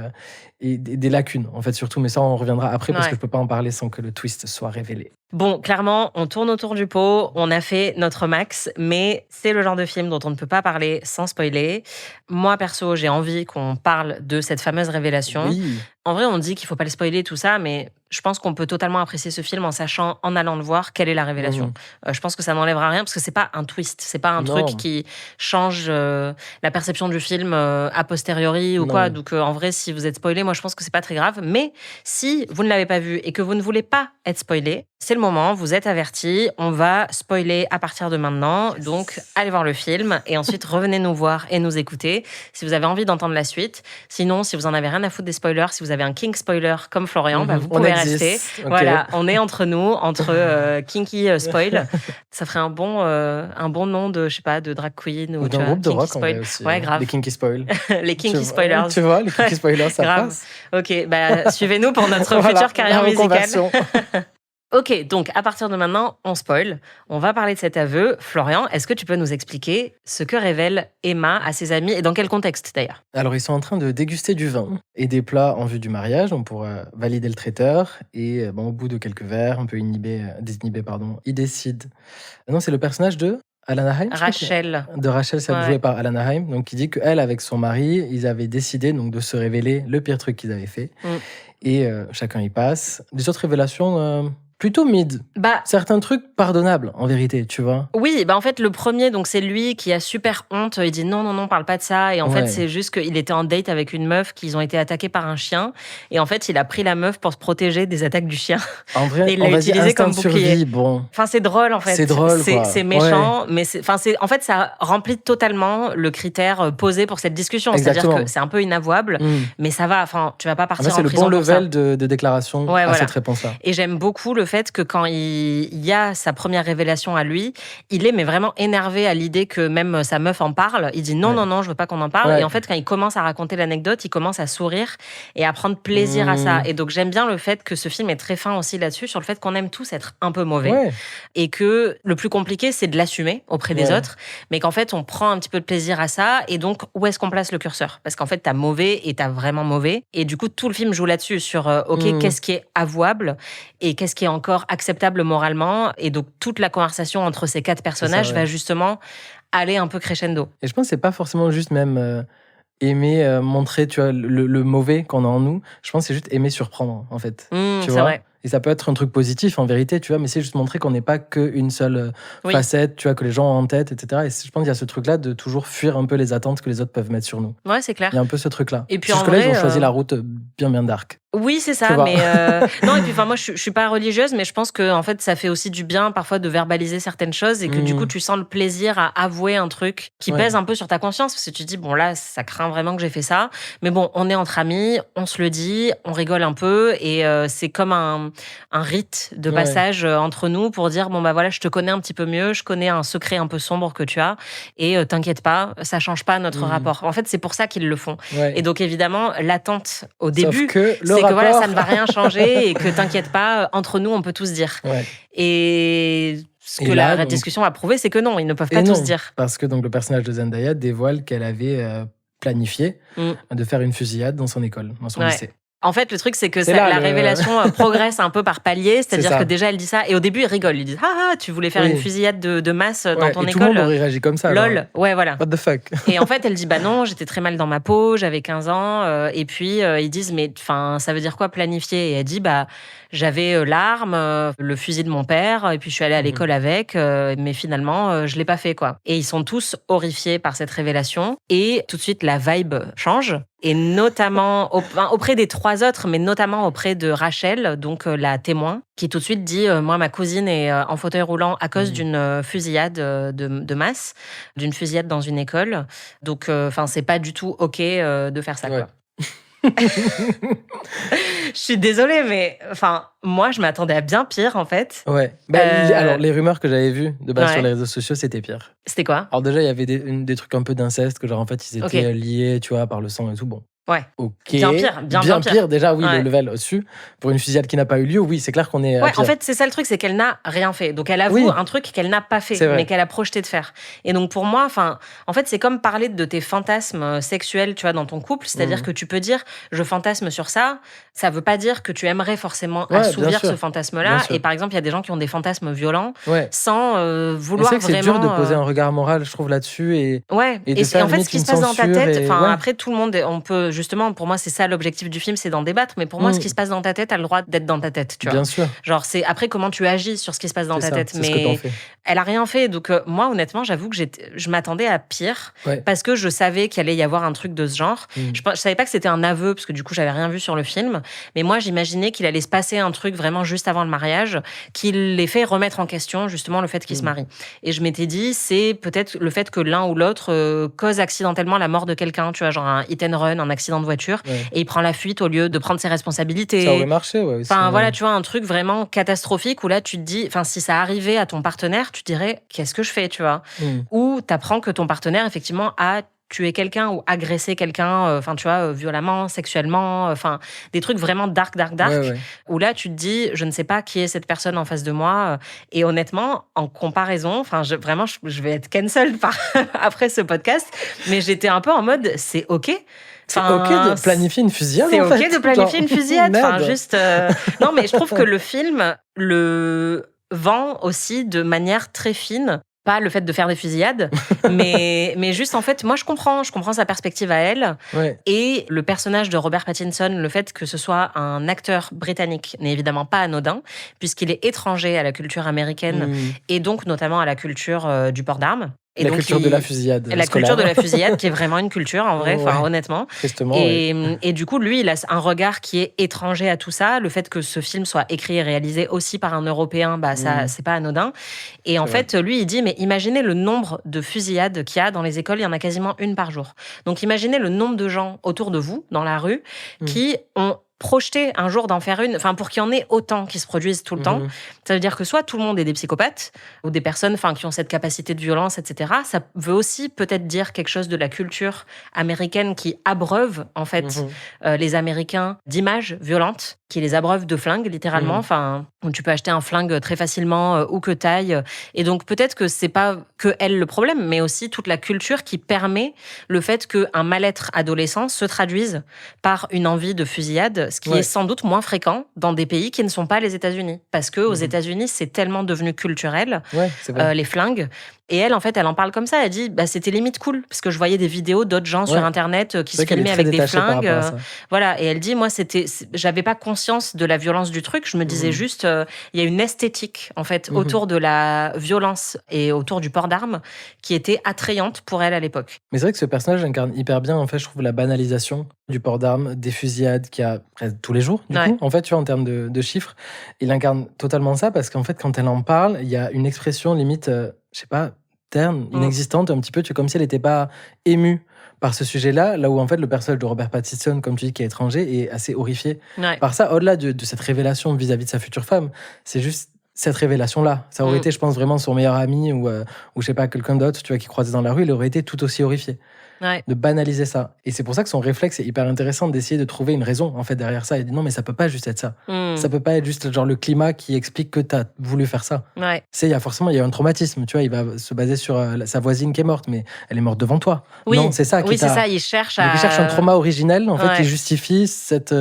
des lacunes, en fait, surtout. Mais ça, on reviendra après parce Ouais. que je peux pas en parler sans que le twist soit révélé. Bon, clairement, on tourne autour du pot, on a fait notre max, mais c'est le genre de film dont on ne peut pas parler sans spoiler. Moi, perso, j'ai envie qu'on parle de cette fameuse révélation. Oui, En vrai, on dit qu'il faut pas le spoiler, tout ça, mais je pense qu'on peut totalement apprécier ce film en sachant, en allant le voir, quelle est la révélation. Je pense que ça n'enlèvera rien parce que c'est pas un twist, c'est pas un Non. truc qui change la perception du film a posteriori ou Non. quoi. Donc, en vrai, si vous êtes spoilé, moi, je pense que c'est pas très grave. Mais si vous ne l'avez pas vu et que vous ne voulez pas être spoilé, c'est le moment, vous êtes avertis, on va spoiler à partir de maintenant. Donc, allez voir le film et ensuite revenez nous voir et nous écouter si vous avez envie d'entendre la suite. Sinon, si vous en avez rien à foutre des spoilers, si vous avez un king spoiler comme Florian, bah, vous On pouvez existe. rester. Ok. Voilà, on est entre nous, entre kinky spoil. Ça ferait un bon nom de, je sais pas, de drag queen ou tu d'un vois, groupe de kinky rock en spoil. vrai aussi. Ouais, grave. Les Kinky Spoil. Les kinky Tu vois- spoilers. Tu vois, les Kinky Spoilers, ça Grave. passe. Ok, bah suivez-nous pour notre Voilà, future carrière la musicale. reconversion. Ok, donc à partir de maintenant, on spoil. On va parler de cet aveu. Florian, est-ce que tu peux nous expliquer ce que révèle Emma à ses amis et dans quel contexte d'ailleurs? Alors, ils sont en train de déguster du vin et des plats en vue du mariage. On pourra valider le traiteur. Et bon, au bout de quelques verres, un peu désinhibé, pardon, ils décident. Non, c'est le personnage de Alana Haim, je crois qu'il- Rachel. de Rachel, c'est Ouais. joué par Alana Haim, donc qui dit qu'elle, avec son mari, ils avaient décidé donc de se révéler le pire truc qu'ils avaient fait. Mm. Et chacun y passe. Des autres révélations plutôt mid. Bah, Certains trucs pardonnables, en vérité, tu vois. oui, bah en fait, le premier, donc c'est lui qui a super honte. Il dit non, non, non, parle pas de ça. Et en fait, Ouais. c'est juste qu'il était en date avec une meuf, qu'ils ont été attaqués par un chien. Et en fait, il a pris la meuf pour se protéger des attaques du chien. En vrai, Et il l'a on va dire utilisé comme instinct de bouclier. survie, bon. Enfin, c'est drôle en fait. C'est drôle, quoi. C'est méchant, mais en fait, ça remplit totalement le critère posé pour cette discussion. C'est-à-dire Exactement. que c'est un peu inavouable, Mm. mais ça va. Enfin, tu vas pas En partir fait, c'est en le prison bon pour ça. level de déclaration Ouais, à voilà. cette réponse-là. Et j'aime beaucoup le fait que quand il y a sa première révélation à lui, il est mais vraiment énervé à l'idée que même sa meuf en parle. Il dit non, Ouais. non, non, je veux pas qu'on en parle. Ouais. Et en fait, quand il commence à raconter l'anecdote, il commence à sourire et à prendre plaisir à Mmh. ça. Et donc, j'aime bien le fait que ce film est très fin aussi là-dessus, sur le fait qu'on aime tous être un peu mauvais. Ouais. Et que le plus compliqué, c'est de l'assumer auprès des Ouais. autres, mais qu'en fait, on prend un petit peu de plaisir à ça. Et donc, où est-ce qu'on place le curseur? Parce qu'en fait, t'as mauvais et t'as vraiment mauvais. Et du coup, tout le film joue là-dessus, sur, OK, Mhm. qu'est-ce qui est avouable et qu'est-ce qui est encore acceptable moralement. Et donc, toute la conversation entre ces quatre personnages ouais. va justement aller un peu crescendo. Et je pense que c'est pas forcément juste même aimer montrer, tu vois, le mauvais qu'on a en nous. Je pense que c'est juste aimer surprendre, en fait. Tu C'est vois. vrai. Et ça peut être un truc positif en vérité, tu vois, mais c'est juste montrer qu'on n'est pas qu'une seule Oui. facette, tu vois, que les gens ont en tête, etc. Et je pense qu'il y a ce truc-là de toujours fuir un peu les attentes que les autres peuvent mettre sur nous. Ouais, c'est clair. Il y a un peu ce truc-là. Et puis, jusque-là, en ils ont vrai, choisi la route bien dark. Oui, c'est Tu ça, vois. mais non, et puis enfin moi je suis pas religieuse, mais je pense que en fait ça fait aussi du bien parfois de verbaliser certaines choses et que du coup tu sens le plaisir à avouer un truc qui Ouais. pèse un peu sur ta conscience parce que tu te dis bon là ça craint vraiment que j'ai fait ça, mais bon on est entre amis, on se le dit, on rigole un peu et c'est comme un rite de Ouais. passage entre nous pour dire bon bah voilà je te connais un petit peu mieux, je connais un secret un peu sombre que tu as et t'inquiète pas, ça change pas notre rapport. En fait c'est pour ça qu'ils le font. Ouais. Et donc évidemment l'attente au Sauf début que le c'est que voilà, rapport. ça ne va rien changer et que t'inquiète pas, entre nous, on peut tous dire. Ouais. Et ce Et que là, la donc- discussion a prouvé, c'est que non, ils ne peuvent Et pas non, tous dire. parce que donc le personnage de Zendaya dévoile qu'elle avait planifié de faire une fusillade dans son école, dans son Ouais. lycée. En fait, le truc, c'est que C'est là, la le- révélation progresse un peu par palier, c'est-à-dire ça. que déjà, elle dit ça, et au début, ils rigolent. Ils disent « Ah, tu voulais faire Oui. une fusillade de masse dans Ouais, ton et tout le monde école aurait réagi comme ça. Lol, alors. ouais, voilà. What the fuck. Et en fait, elle dit bah non, j'étais très mal dans ma peau, j'avais 15 ans. Et puis ils disent mais enfin ça veut dire quoi planifier? Et elle dit bah j'avais l'arme, le fusil de mon père, et puis je suis allée à l'école avec, mais finalement je l'ai pas fait quoi. Et ils sont tous horrifiés par cette révélation. Et tout de suite la vibe change. Et notamment auprès des 3 autres, mais notamment auprès de Rachel, donc la témoin, qui tout de suite dit moi ma cousine est en fauteuil roulant à cause d'une fusillade de masse, d'une fusillade dans une école. Donc enfin c'est pas du tout ok de faire ça Ouais. quoi. Je suis désolée, mais enfin moi je m'attendais à bien pire en fait. Ouais. Alors, les rumeurs que j'avais vues de base Ouais. sur les réseaux sociaux, c'était pire. C'était quoi? Alors, déjà, il y avait des trucs un peu d'inceste, que genre, en fait, ils étaient Ok. liés, tu vois, par le sang et tout. Bon. Ouais. Ok. Bien pire, bien pire. Déjà, oui, Ouais. le level au-dessus. Pour une fusillade qui n'a pas eu lieu, oui, c'est clair qu'on est. à Ouais, pire. en fait, c'est ça le truc, c'est qu'elle n'a rien fait. Donc, elle avoue Oui. un truc qu'elle n'a pas fait, C'est vrai. mais qu'elle a projeté de faire. Et donc, pour moi, enfin, en fait, c'est comme parler de tes fantasmes sexuels, tu vois, dans ton couple. C'est-à-dire que tu peux dire, je fantasme sur ça. Ça veut pas dire que tu aimerais forcément Ouais, assouvir bien sûr. ce fantasme-là. Bien sûr. Et par exemple, il y a des gens qui ont des fantasmes violents Ouais. sans Et vouloir c'est que c'est vraiment. dur de poser un regard moral, je trouve, là-dessus. Et Ouais, et de et faire en fait, limite ce qui se une passe dans ta censure tête, et- enfin, ouais. après, tout le monde, on peut, justement, pour moi, c'est ça l'objectif du film, c'est d'en débattre, mais pour moi, ce qui se passe dans ta tête a le droit d'être dans ta tête, tu vois. bien sûr. Genre, c'est après comment tu agis sur ce qui se passe dans C'est ta ça, tête. c'est ce que t'en Mais fais. elle a rien fait. Donc, moi, honnêtement, j'avoue que je m'attendais à pire Ouais. parce que je savais qu'il allait y avoir un truc de ce genre. Mm. Je savais pas que c'était un aveu parce que du coup, j'avais rien vu sur le film. Mais moi, j'imaginais qu'il allait se passer un truc vraiment juste avant le mariage qui les fait remettre en question, justement, le fait qu'ils se marient. Et je m'étais dit, c'est peut-être le fait que l'un ou l'autre cause accidentellement la mort de quelqu'un, tu vois, genre un hit and run, un accident de voiture, Ouais. et il prend la fuite au lieu de prendre ses responsabilités. Ça aurait marché, ouais. aussi, Enfin, ouais. voilà, tu vois, un truc vraiment catastrophique où là, tu te dis, enfin, si ça arrivait à ton partenaire, tu te dirais, qu'est-ce que je fais, tu vois? Mm. Ou t'apprends que ton partenaire, effectivement, a tué quelqu'un ou agressé quelqu'un, enfin, tu vois, violemment, sexuellement, enfin, des trucs vraiment dark, Ouais, ouais. où là, tu te dis, je ne sais pas qui est cette personne en face de moi. Et honnêtement, en comparaison, enfin, vraiment, je vais être cancelled après ce podcast, mais j'étais un peu en mode, c'est OK. C'est Enfin, ok de planifier une fusillade. c'est en ok fait. de planifier Genre, une fusillade. Enfin, merde. juste. Non, mais je trouve que le film le vend aussi de manière très fine. Pas le fait de faire des fusillades, mais juste en fait, moi je comprends sa perspective à elle. Ouais. Et le personnage de Robert Pattinson, le fait que ce soit un acteur britannique n'est évidemment pas anodin, puisqu'il est étranger à la culture américaine Mm. et donc notamment à la culture du port d'armes. Et La donc, culture de la fusillade. La scolaire. culture de la fusillade, qui est vraiment une culture, en vrai, enfin, Ouais. honnêtement. Tristement, ouais. Et du coup, lui, il a un regard qui est étranger à tout ça. Le fait que ce film soit écrit et réalisé aussi par un Européen, bah, ça, c'est pas anodin. Et en fait, lui, il dit, mais imaginez le nombre de fusillades qu'il y a dans les écoles, il y en a quasiment une par jour. Donc, imaginez le nombre de gens autour de vous, dans la rue, qui ont projeté un jour d'en faire une, enfin pour qu'il y en ait autant qui se produisent tout le temps, ça veut dire que soit tout le monde est des psychopathes ou des personnes, enfin qui ont cette capacité de violence, etc. Ça veut aussi peut-être dire quelque chose de la culture américaine qui abreuve en fait les Américains d'images violentes, qui les abreuvent de flingues littéralement. Enfin, tu peux acheter un flingue très facilement où que taille. Et donc peut-être que c'est pas que elle le problème, mais aussi toute la culture qui permet le fait qu'un mal-être adolescent se traduise par une envie de fusillade, ce qui est sans doute moins fréquent dans des pays qui ne sont pas les États-Unis. Parce qu'aux États-Unis, c'est tellement devenu culturel, c'est vrai. les flingues. Et elle, en fait, elle en parle comme ça. Elle dit, bah, c'était limite cool, parce que je voyais des vidéos d'autres gens sur Internet qui se C'est vrai qu'elle est filmaient très avec des détachée par flingues. rapport à ça. Voilà. Et elle dit, moi, j'avais pas conscience de la violence du truc. Je me disais juste, il y a une esthétique, en fait, autour de la violence et autour du port d'armes qui était attrayante pour elle à l'époque. Mais c'est vrai que ce personnage incarne hyper bien, en fait, je trouve, la banalisation du port d'armes, des fusillades qu'il y a presque tous les jours, du coup, en fait, tu vois, en termes de chiffres. Il incarne totalement ça parce qu'en fait, quand elle en parle, il y a une expression limite, je sais pas, terne, inexistante, un petit peu, tu vois, comme si elle n'était pas émue par ce sujet-là, là où en fait le personnage de Robert Pattinson, comme tu dis, qui est étranger, est assez horrifié par ça, au-delà de cette révélation vis-à-vis de sa future femme. C'est juste cette révélation-là. Ça aurait été, je pense, vraiment son meilleur ami ou je sais pas, quelqu'un d'autre, tu vois, qui croisait dans la rue, il aurait été tout aussi horrifié. Ouais. de banaliser ça. Et c'est pour ça que son réflexe est hyper intéressant d'essayer de trouver une raison en fait derrière ça. Il dit non, mais ça peut pas juste être ça. Ça peut pas être juste genre le climat qui explique que t'as voulu faire ça. Ouais. Il y a un traumatisme, tu vois, il va se baser sur sa voisine qui est morte, mais elle est morte devant toi. Oui. Non, c'est ça qui Oui, c'est t'a- ça. Il cherche Donc, il cherche un trauma originel en fait Ouais. qui justifie cette.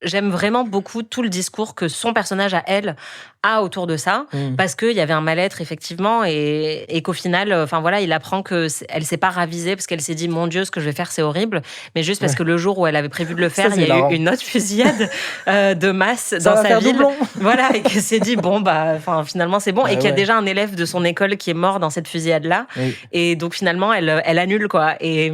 J'aime vraiment beaucoup tout le discours que son personnage à elle a autour de ça, parce qu'il y avait un mal-être effectivement, et qu'au final, enfin voilà, il apprend que elle s'est pas ravisée parce qu'elle s'est dit mon Dieu, ce que je vais faire c'est horrible, mais juste parce que le jour où elle avait prévu de le faire, Ça, il y c'est a marrant. eu une autre fusillade de masse Ça dans va sa faire ville. doublon. Voilà, et qu'elle s'est dit bon bah, enfin finalement c'est bon, Bah et qu'il y a ouais. déjà un élève de son école qui est mort dans cette fusillade là, Oui. et donc finalement elle annule quoi. Et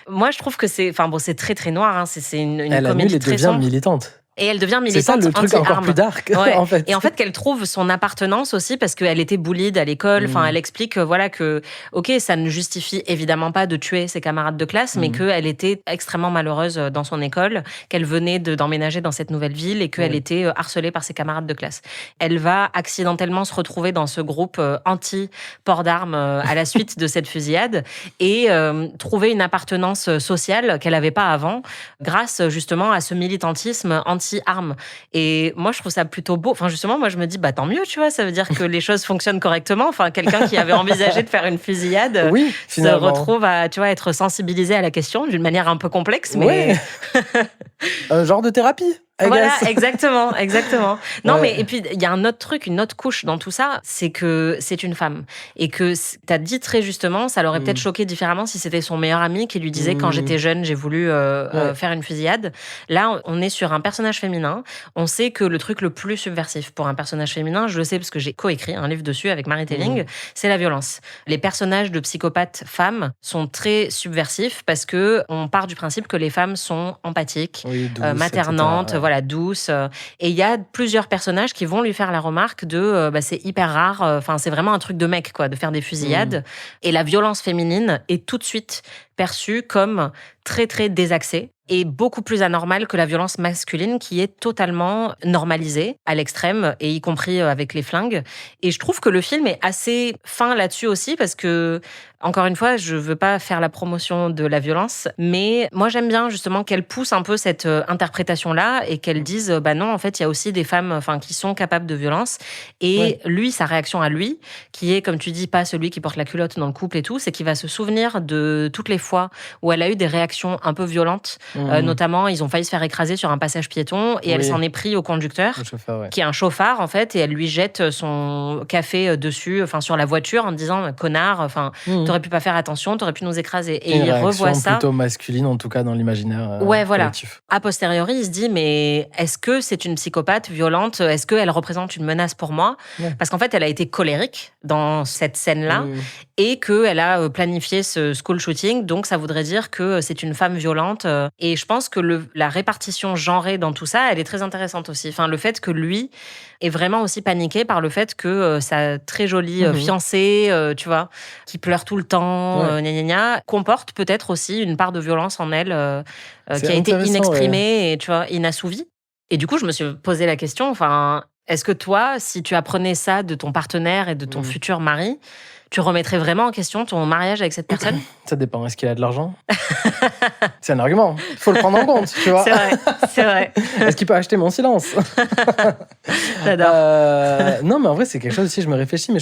moi je trouve que c'est, enfin bon, c'est très très noir, hein, c'est une Elle annule comédie et très devient sombre. militante. Et elle devient C'est ça militante le truc encore anti-armes. plus dark Ouais. en fait. Et en fait, qu'elle trouve son appartenance aussi parce qu'elle était bullied à l'école. Enfin, elle explique voilà que, ok, ça ne justifie évidemment pas de tuer ses camarades de classe, mais qu'elle était extrêmement malheureuse dans son école, qu'elle venait d'emménager dans cette nouvelle ville et qu'elle était harcelée par ses camarades de classe. Elle va accidentellement se retrouver dans ce groupe anti-port d'armes à la suite de cette fusillade et trouver une appartenance sociale qu'elle n'avait pas avant grâce justement à ce militantisme anti-armes. Et moi, je trouve ça plutôt beau. Enfin, justement, moi, je me dis, bah, tant mieux, tu vois, ça veut dire que les choses fonctionnent correctement. Enfin, quelqu'un qui avait envisagé de faire une fusillade Oui, se finalement. retrouve à, tu vois, être sensibilisé à la question d'une manière un peu complexe, mais... Ouais. Un genre de thérapie. I Voilà, guess. exactement, exactement. Non, Ouais. mais et puis il y a un autre truc, une autre couche dans tout ça, c'est que c'est une femme et que t'as dit très justement, ça l'aurait peut-être choqué différemment si c'était son meilleur ami qui lui disait quand j'étais jeune, j'ai voulu faire une fusillade. Là, on est sur un personnage féminin. On sait que le truc le plus subversif pour un personnage féminin, je le sais parce que j'ai coécrit un livre dessus avec Marie Telling, c'est la violence. Les personnages de psychopathes femmes sont très subversifs parce que on part du principe que les femmes sont empathiques, Oui, douce, maternantes, etc. voilà, douces. Et il y a plusieurs personnages qui vont lui faire la remarque de bah, c'est hyper rare, enfin c'est vraiment un truc de mec quoi, de faire des fusillades. Et la violence féminine est tout de suite perçue comme très très désaxée et beaucoup plus anormale que la violence masculine qui est totalement normalisée à l'extrême et y compris avec les flingues. Et je trouve que le film est assez fin là-dessus aussi parce que, encore une fois, je veux pas faire la promotion de la violence, mais moi j'aime bien justement qu'elle pousse un peu cette interprétation-là et qu'elle dise bah non, en fait, il y a aussi des femmes enfin qui sont capables de violence. Et lui, sa réaction à lui, qui est, comme tu dis, pas celui qui porte la culotte dans le couple et tout, c'est qu'il va se souvenir de toutes les fois où elle a eu des réactions un peu violentes. Notamment, ils ont failli se faire écraser sur un passage piéton et elle s'en est pris au conducteur, Le chauffeur, ouais. qui est un chauffard en fait, et elle lui jette son café dessus, enfin sur la voiture, en disant connard, enfin t'aurais pu pas faire attention, t'aurais pu nous écraser. Et Une il réaction revoit ça. plutôt masculine, en tout cas dans l'imaginaire Ouais, voilà. collectif. A posteriori, il se dit, mais est-ce que c'est une psychopathe violente? Est-ce qu'elle représente une menace pour moi? Ouais. Parce qu'en fait, elle a été colérique dans cette scène-là et qu'elle a planifié ce school shooting. Donc, ça voudrait dire que c'est une femme violente. Et je pense que la répartition genrée dans tout ça, elle est très intéressante aussi. Enfin, le fait que lui est vraiment aussi paniqué par le fait que sa très jolie fiancée, tu vois, qui pleure tout le temps, gna gna gna, comporte peut-être aussi une part de violence en elle qui a été intéressant, inexprimée et tu vois, inassouvie. Et du coup, je me suis posé la question, enfin, est-ce que toi, si tu apprenais ça de ton partenaire et de ton futur mari, tu remettrais vraiment en question ton mariage avec cette personne? Ça dépend. Est-ce qu'il a de l'argent? C'est un argument. Il faut le prendre en compte, tu vois. C'est vrai, c'est vrai. Est-ce qu'il peut acheter mon silence? J'adore. Non, mais en vrai, c'est quelque chose aussi, je me réfléchis, mais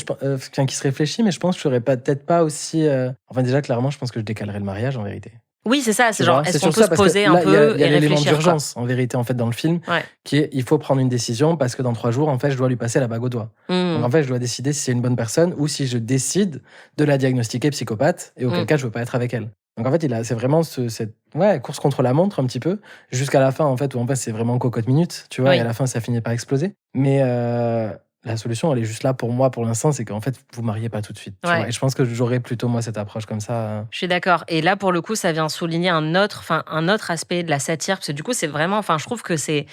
qui se réfléchit, mais je pense que je serais peut-être pas aussi. Enfin, déjà, clairement, je pense que je décalerais le mariage en vérité. Oui, c'est ça. C'est Tu genre, vois, est-ce c'est qu'on sur peut ça, se parce que poser là, un il y a peu et l'élément réfléchir quoi. d'urgence, en vérité, en fait, dans le film, Ouais. qui est il faut prendre une décision parce que dans 3 jours, en fait, je dois lui passer la bague au doigt. Donc, en fait, je dois décider si c'est une bonne personne ou si je décide de la diagnostiquer psychopathe et auquel cas, je veux pas être avec elle. Donc, en fait, c'est vraiment cette course contre la montre un petit peu, jusqu'à la fin, en fait, où en fait, c'est vraiment cocotte minute, tu vois, Oui. et à la fin, ça finit par exploser. Mais la solution, elle est juste là pour moi, pour l'instant, c'est qu'en fait, vous mariez pas tout de suite. Tu Ouais. vois, et je pense que j'aurais plutôt, moi, cette approche comme ça. Je suis d'accord. Et là, pour le coup, ça vient souligner un autre aspect de la satire. Parce que du coup, c'est vraiment, enfin, je trouve que c'est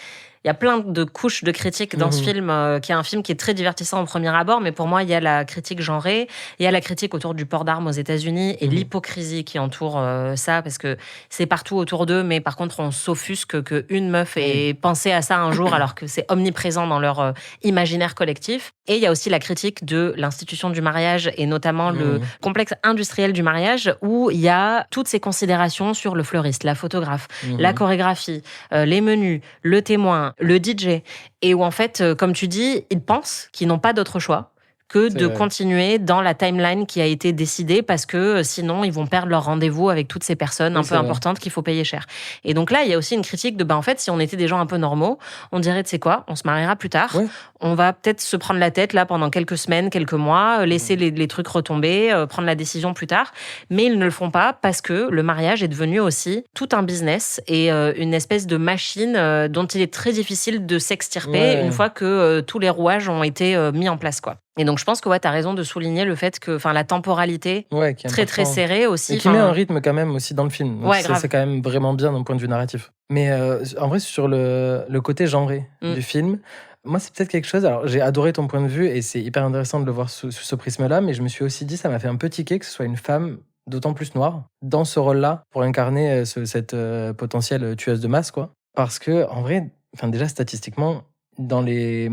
Il y a plein de couches de critiques dans ce film, qui est un film qui est très divertissant au premier abord, mais pour moi, il y a la critique genrée, il y a la critique autour du port d'armes aux États-Unis et l'hypocrisie qui entoure ça, parce que c'est partout autour d'eux, mais par contre, on s'offusque qu'une meuf ait pensé à ça un jour, alors que c'est omniprésent dans leur imaginaire collectif. Et il y a aussi la critique de l'institution du mariage, et notamment le complexe industriel du mariage, où il y a toutes ces considérations sur le fleuriste, la photographe, la chorégraphie, les menus, le témoin, le DJ, et où en fait, comme tu dis, ils pensent qu'ils n'ont pas d'autre choix que de continuer dans la timeline qui a été décidée, parce que sinon, ils vont perdre leur rendez-vous avec toutes ces personnes un peu importantes qu'il faut payer cher. Et donc là, il y a aussi une critique de, en fait, si on était des gens un peu normaux, on dirait, tu sais quoi, on se mariera plus tard, on va peut-être se prendre la tête là pendant quelques semaines, quelques mois, laisser les trucs retomber, prendre la décision plus tard. Mais ils ne le font pas parce que le mariage est devenu aussi tout un business et une espèce de machine dont il est très difficile de s'extirper une fois que tous les rouages ont été mis en place, quoi. Et donc, je pense que t'as raison de souligner le fait que la temporalité qui est très, très serrée aussi. Et qui met un rythme quand même aussi dans le film. Donc grave. C'est quand même vraiment bien d'un point de vue narratif. Mais en vrai, sur le côté genré du film, moi, c'est peut-être quelque chose... Alors, j'ai adoré ton point de vue et c'est hyper intéressant de le voir sous ce prisme-là, mais je me suis aussi dit, ça m'a fait un peu tiquer que ce soit une femme d'autant plus noire dans ce rôle-là pour incarner cette potentielle tueuse de masse, quoi. Parce que, en vrai, déjà, statistiquement, dans les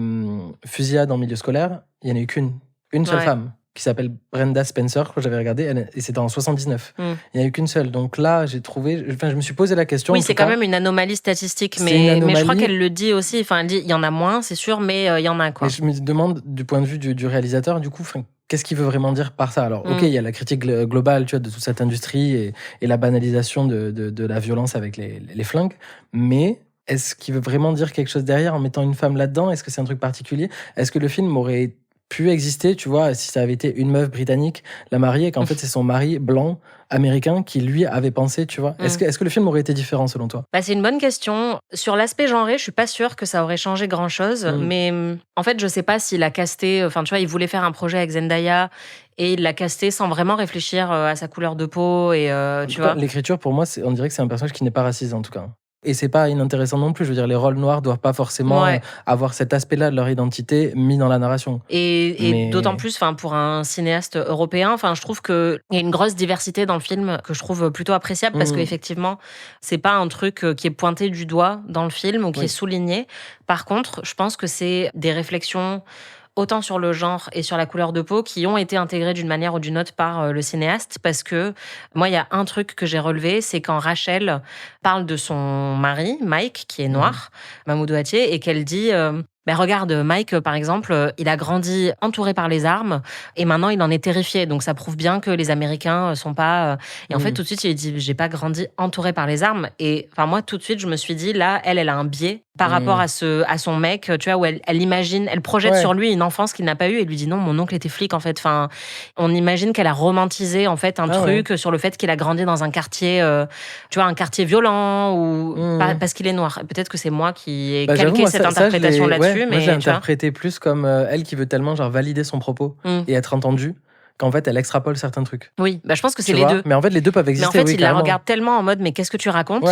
fusillades en milieu scolaire, il n'y en a eu une seule femme qui s'appelle Brenda Spencer, que j'avais regardé, et c'était en 79. Il n'y en a eu qu'une seule. Donc là, j'ai trouvé... je me suis posé la question. Oui, c'est quand même une anomalie statistique, mais je crois qu'elle le dit aussi. Elle dit, il y en a moins, c'est sûr, mais il y en a, quoi. Et je me demande, du point de vue du réalisateur, du coup, qu'est-ce qu'il veut vraiment dire par ça? Alors, ok, il y a la critique globale, tu vois, de toute cette industrie et la banalisation de la violence avec les flingues, mais... Est-ce qu'il veut vraiment dire quelque chose derrière en mettant une femme là-dedans? Est-ce que c'est un truc particulier? Est-ce que le film aurait pu exister, tu vois, si ça avait été une meuf britannique, la mariée, et qu'en fait c'est son mari blanc, américain, qui lui avait pensé, tu vois? Est-ce que le film aurait été différent selon toi? C'est une bonne question. Sur l'aspect genré, je suis pas sûre que ça aurait changé grand-chose, mais en fait, je sais pas s'il a casté... tu vois, il voulait faire un projet avec Zendaya, et il l'a casté sans vraiment réfléchir à sa couleur de peau, et tu vois. L'écriture, pour moi, on dirait que c'est un personnage qui n'est pas raciste, en tout cas. Et c'est pas inintéressant non plus. Je veux dire, les rôles noirs doivent pas forcément avoir cet aspect-là de leur identité mis dans la narration. Et d'autant plus, pour un cinéaste européen, je trouve qu'il y a une grosse diversité dans le film que je trouve plutôt appréciable, parce qu'effectivement, c'est pas un truc qui est pointé du doigt dans le film ou qui est souligné. Par contre, je pense que c'est des réflexions autant sur le genre et sur la couleur de peau, qui ont été intégrés d'une manière ou d'une autre par le cinéaste, parce que moi, il y a un truc que j'ai relevé, c'est quand Rachel parle de son mari, Mike, qui est noir, Mamoudou Athie, et qu'elle dit... regarde, Mike, par exemple, il a grandi entouré par les armes et maintenant il en est terrifié. Donc ça prouve bien que les Américains sont pas... Et en fait, tout de suite, il dit, j'ai pas grandi entouré par les armes. Et moi, tout de suite, je me suis dit, là, elle a un biais par rapport à son mec, tu vois, où elle imagine, elle projette sur lui une enfance qu'il n'a pas eue et lui dit, non, mon oncle était flic, en fait. On imagine qu'elle a romantisé, en fait, un truc sur le fait qu'il a grandi dans un quartier, tu vois, un quartier violent, ou parce qu'il est noir. Peut-être que c'est moi qui ai calqué cette interprétation là-dessus. Moi, j'ai interprété plus comme elle qui veut tellement valider son propos et être entendue, qu'en fait, elle extrapole certains trucs. Oui, je pense que c'est les deux. Mais en fait, les deux peuvent exister. Mais en fait, il la regarde tellement en mode, mais qu'est-ce que tu racontes,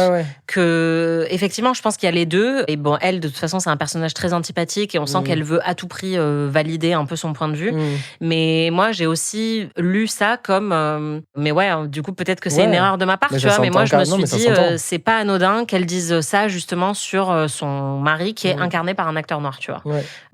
que, effectivement, je pense qu'il y a les deux. Et bon, elle, de toute façon, c'est un personnage très antipathique et on sent qu'elle veut à tout prix valider un peu son point de vue. Mais moi, j'ai aussi lu ça comme... mais du coup, peut-être que c'est une erreur de ma part, tu vois. Mais moi, je me suis dit, c'est pas anodin qu'elle dise ça, justement, sur son mari qui est incarné par un acteur noir, tu vois.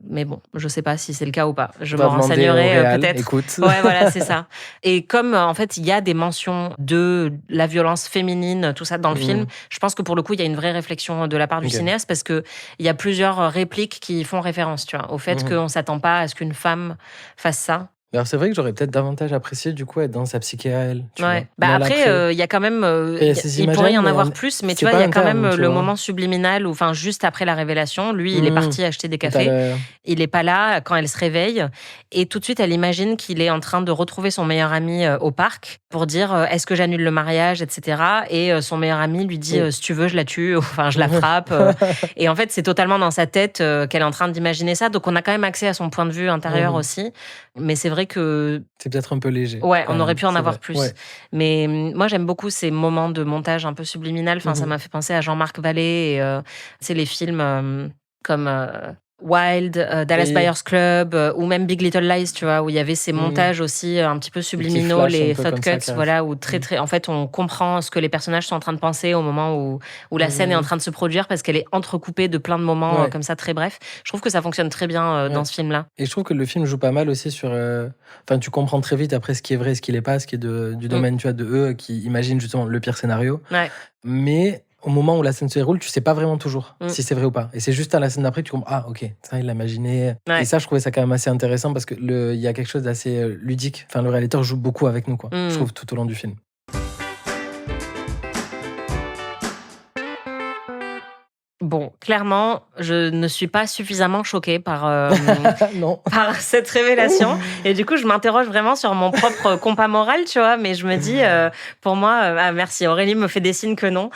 Mais bon, je sais pas si c'est le cas ou pas. Je me renseignerai peut-être. Écoute. Voilà, c'est ça. Et comme, en fait, il y a des mentions de la violence féminine, tout ça dans le film, je pense que pour le coup, il y a une vraie réflexion de la part du cinéaste, parce qu'il y a plusieurs répliques qui font référence, tu vois, au fait qu'on ne s'attend pas à ce qu'une femme fasse ça. Alors c'est vrai que j'aurais peut-être davantage apprécié du coup être dans sa psyché à elle. Tu vois. Après, il y a quand même, il pourrait y en avoir plus, mais tu vois, il y a quand même le moment subliminal où, juste après la révélation, lui, il est parti acheter des cafés. Il est pas là quand elle se réveille, et tout de suite, elle imagine qu'il est en train de retrouver son meilleur ami au parc pour dire est-ce que j'annule le mariage, etc. Et son meilleur ami lui dit si tu veux, je la tue, je la frappe. Et en fait, c'est totalement dans sa tête qu'elle est en train d'imaginer ça. Donc, on a quand même accès à son point de vue intérieur aussi. Mais c'est vrai que... C'est peut-être un peu léger. Ouais, on aurait pu en avoir plus. Mais moi, j'aime beaucoup ces moments de montage un peu subliminal. Ça m'a fait penser à Jean-Marc Vallée et les films comme Wild, Dallas Oui. Buyers Club, ou même Big Little Lies, tu vois, où il y avait ces montages aussi un petit peu subliminaux, flashs les un peu thought comme ça cuts, qui arrivent. voilà, où en fait, on comprend ce que les personnages sont en train de penser au moment où la scène est en train de se produire parce qu'elle est entrecoupée de plein de moments Ouais. comme ça très brefs. Je trouve que ça fonctionne très bien dans ce film-là. Et je trouve que le film joue pas mal aussi sur. Enfin, tu comprends très vite après ce qui est vrai, ce qui l'est pas, ce qui est du domaine, tu vois, de eux qui imaginent justement le pire scénario. Ouais. Mais au moment où la scène se déroule, tu sais pas vraiment toujours Mm. si c'est vrai ou pas. Et c'est juste à la scène d'après que tu comprends, ah ok, ça il l'a imaginé. Ouais. Et ça, je trouvais ça quand même assez intéressant parce que il y a quelque chose d'assez ludique. Enfin, le réalisateur joue beaucoup avec nous, quoi. Mm. Je trouve tout au long du film. Bon, clairement, je ne suis pas suffisamment choquée par Non. par cette révélation. Et du coup, je m'interroge vraiment sur mon propre compas moral, tu vois. Mais je me dis, pour moi, merci. Aurélie me fait des signes que non.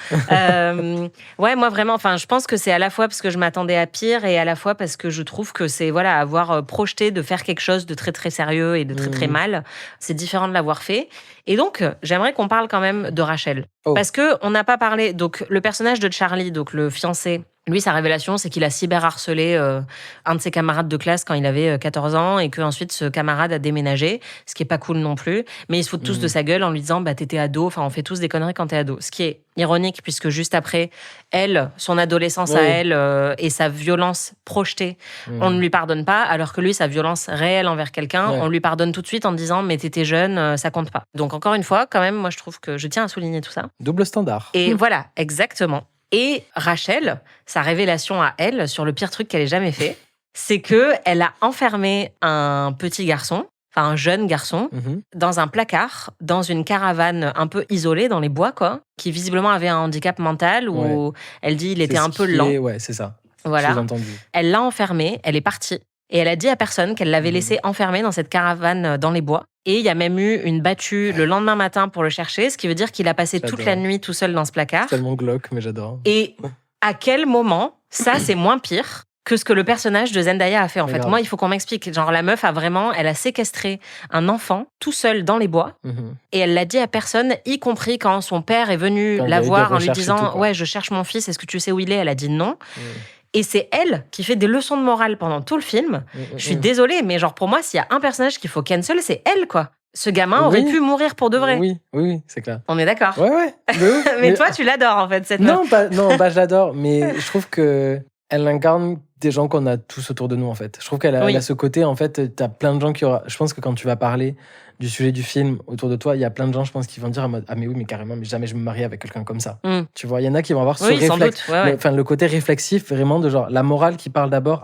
Ouais, moi vraiment, enfin, je pense que c'est à la fois parce que je m'attendais à pire et à la fois parce que je trouve que c'est, voilà, avoir projeté de faire quelque chose de très, très sérieux et de très, très mal. C'est différent de l'avoir fait. Et donc, j'aimerais qu'on parle quand même de Rachel. Oh. Parce que on n'a pas parlé, donc, le personnage de Charlie, donc le fiancé, lui, sa révélation, c'est qu'il a cyberharcelé un de ses camarades de classe quand il avait 14 ans et qu'ensuite, ce camarade a déménagé, ce qui est pas cool non plus. Mais ils se foutent tous de sa gueule en lui disant, bah, t'étais ado. Enfin, on fait tous des conneries quand t'es ado. Ce qui est ironique, puisque juste après, elle, son adolescence à Oui. elle et sa violence projetée, on ne lui pardonne pas, alors que lui, sa violence réelle envers quelqu'un, Ouais. on lui pardonne tout de suite en disant, mais t'étais jeune, ça compte pas. Donc, encore une fois, quand même, moi, je trouve que je tiens à souligner tout ça. Double standard. Et voilà, exactement. Et Rachel, sa révélation à elle sur le pire truc qu'elle ait jamais fait, c'est que elle a enfermé un petit garçon, enfin un jeune garçon, Mhm. dans un placard, dans une caravane un peu isolée dans les bois, quoi, qui visiblement avait un handicap mental ou elle dit il était C'est un ce peu qui lent. est- Ouais, c'est ça. Voilà. Sous-entendu. Elle l'a enfermé, elle est partie. Et elle a dit à personne qu'elle l'avait laissé enfermé dans cette caravane dans les bois. Et il y a même eu une battue le lendemain matin pour le chercher, ce qui veut dire qu'il a passé toute J'adore. la nuit tout seul dans ce placard. C'est tellement glauque, mais j'adore. Et à quel moment, ça c'est moins pire que ce que le personnage de Zendaya a fait en Mais fait. grave. Moi, il faut qu'on m'explique. Genre la meuf elle a séquestré un enfant tout seul dans les bois Mhm. et elle l'a dit à personne, y compris quand son père est venu Quand il y la a eu des voir en lui recherches et disant tout, quoi. ouais, je cherche mon fils, est-ce que tu sais où il est? Elle a dit non. Et c'est elle qui fait des leçons de morale pendant tout le film. Je suis désolée, mais genre pour moi, s'il y a un personnage qu'il faut cancel, c'est elle, quoi. Ce gamin aurait Oui. pu mourir pour de vrai. Oui, oui, c'est clair. On est d'accord. Ouais, ouais. de ouf. Mais toi, tu l'adores en fait, cette meuf. Non, je l'adore, mais je trouve que elle incarne des gens qu'on a tous autour de nous, en fait. Je trouve qu'elle a, Oui. elle a ce côté, en fait, t'as plein de gens qui aura. Je pense que quand tu vas parler du sujet du film autour de toi, il y a plein de gens, je pense, qui vont dire en mode, ah, mais oui, mais carrément, mais jamais je me marie avec quelqu'un comme ça. Mm. Tu vois, il y en a qui vont avoir ce Oui, sans réflexe. doute. Ouais, ouais. Enfin, le côté réflexif, vraiment, de genre, la morale qui parle d'abord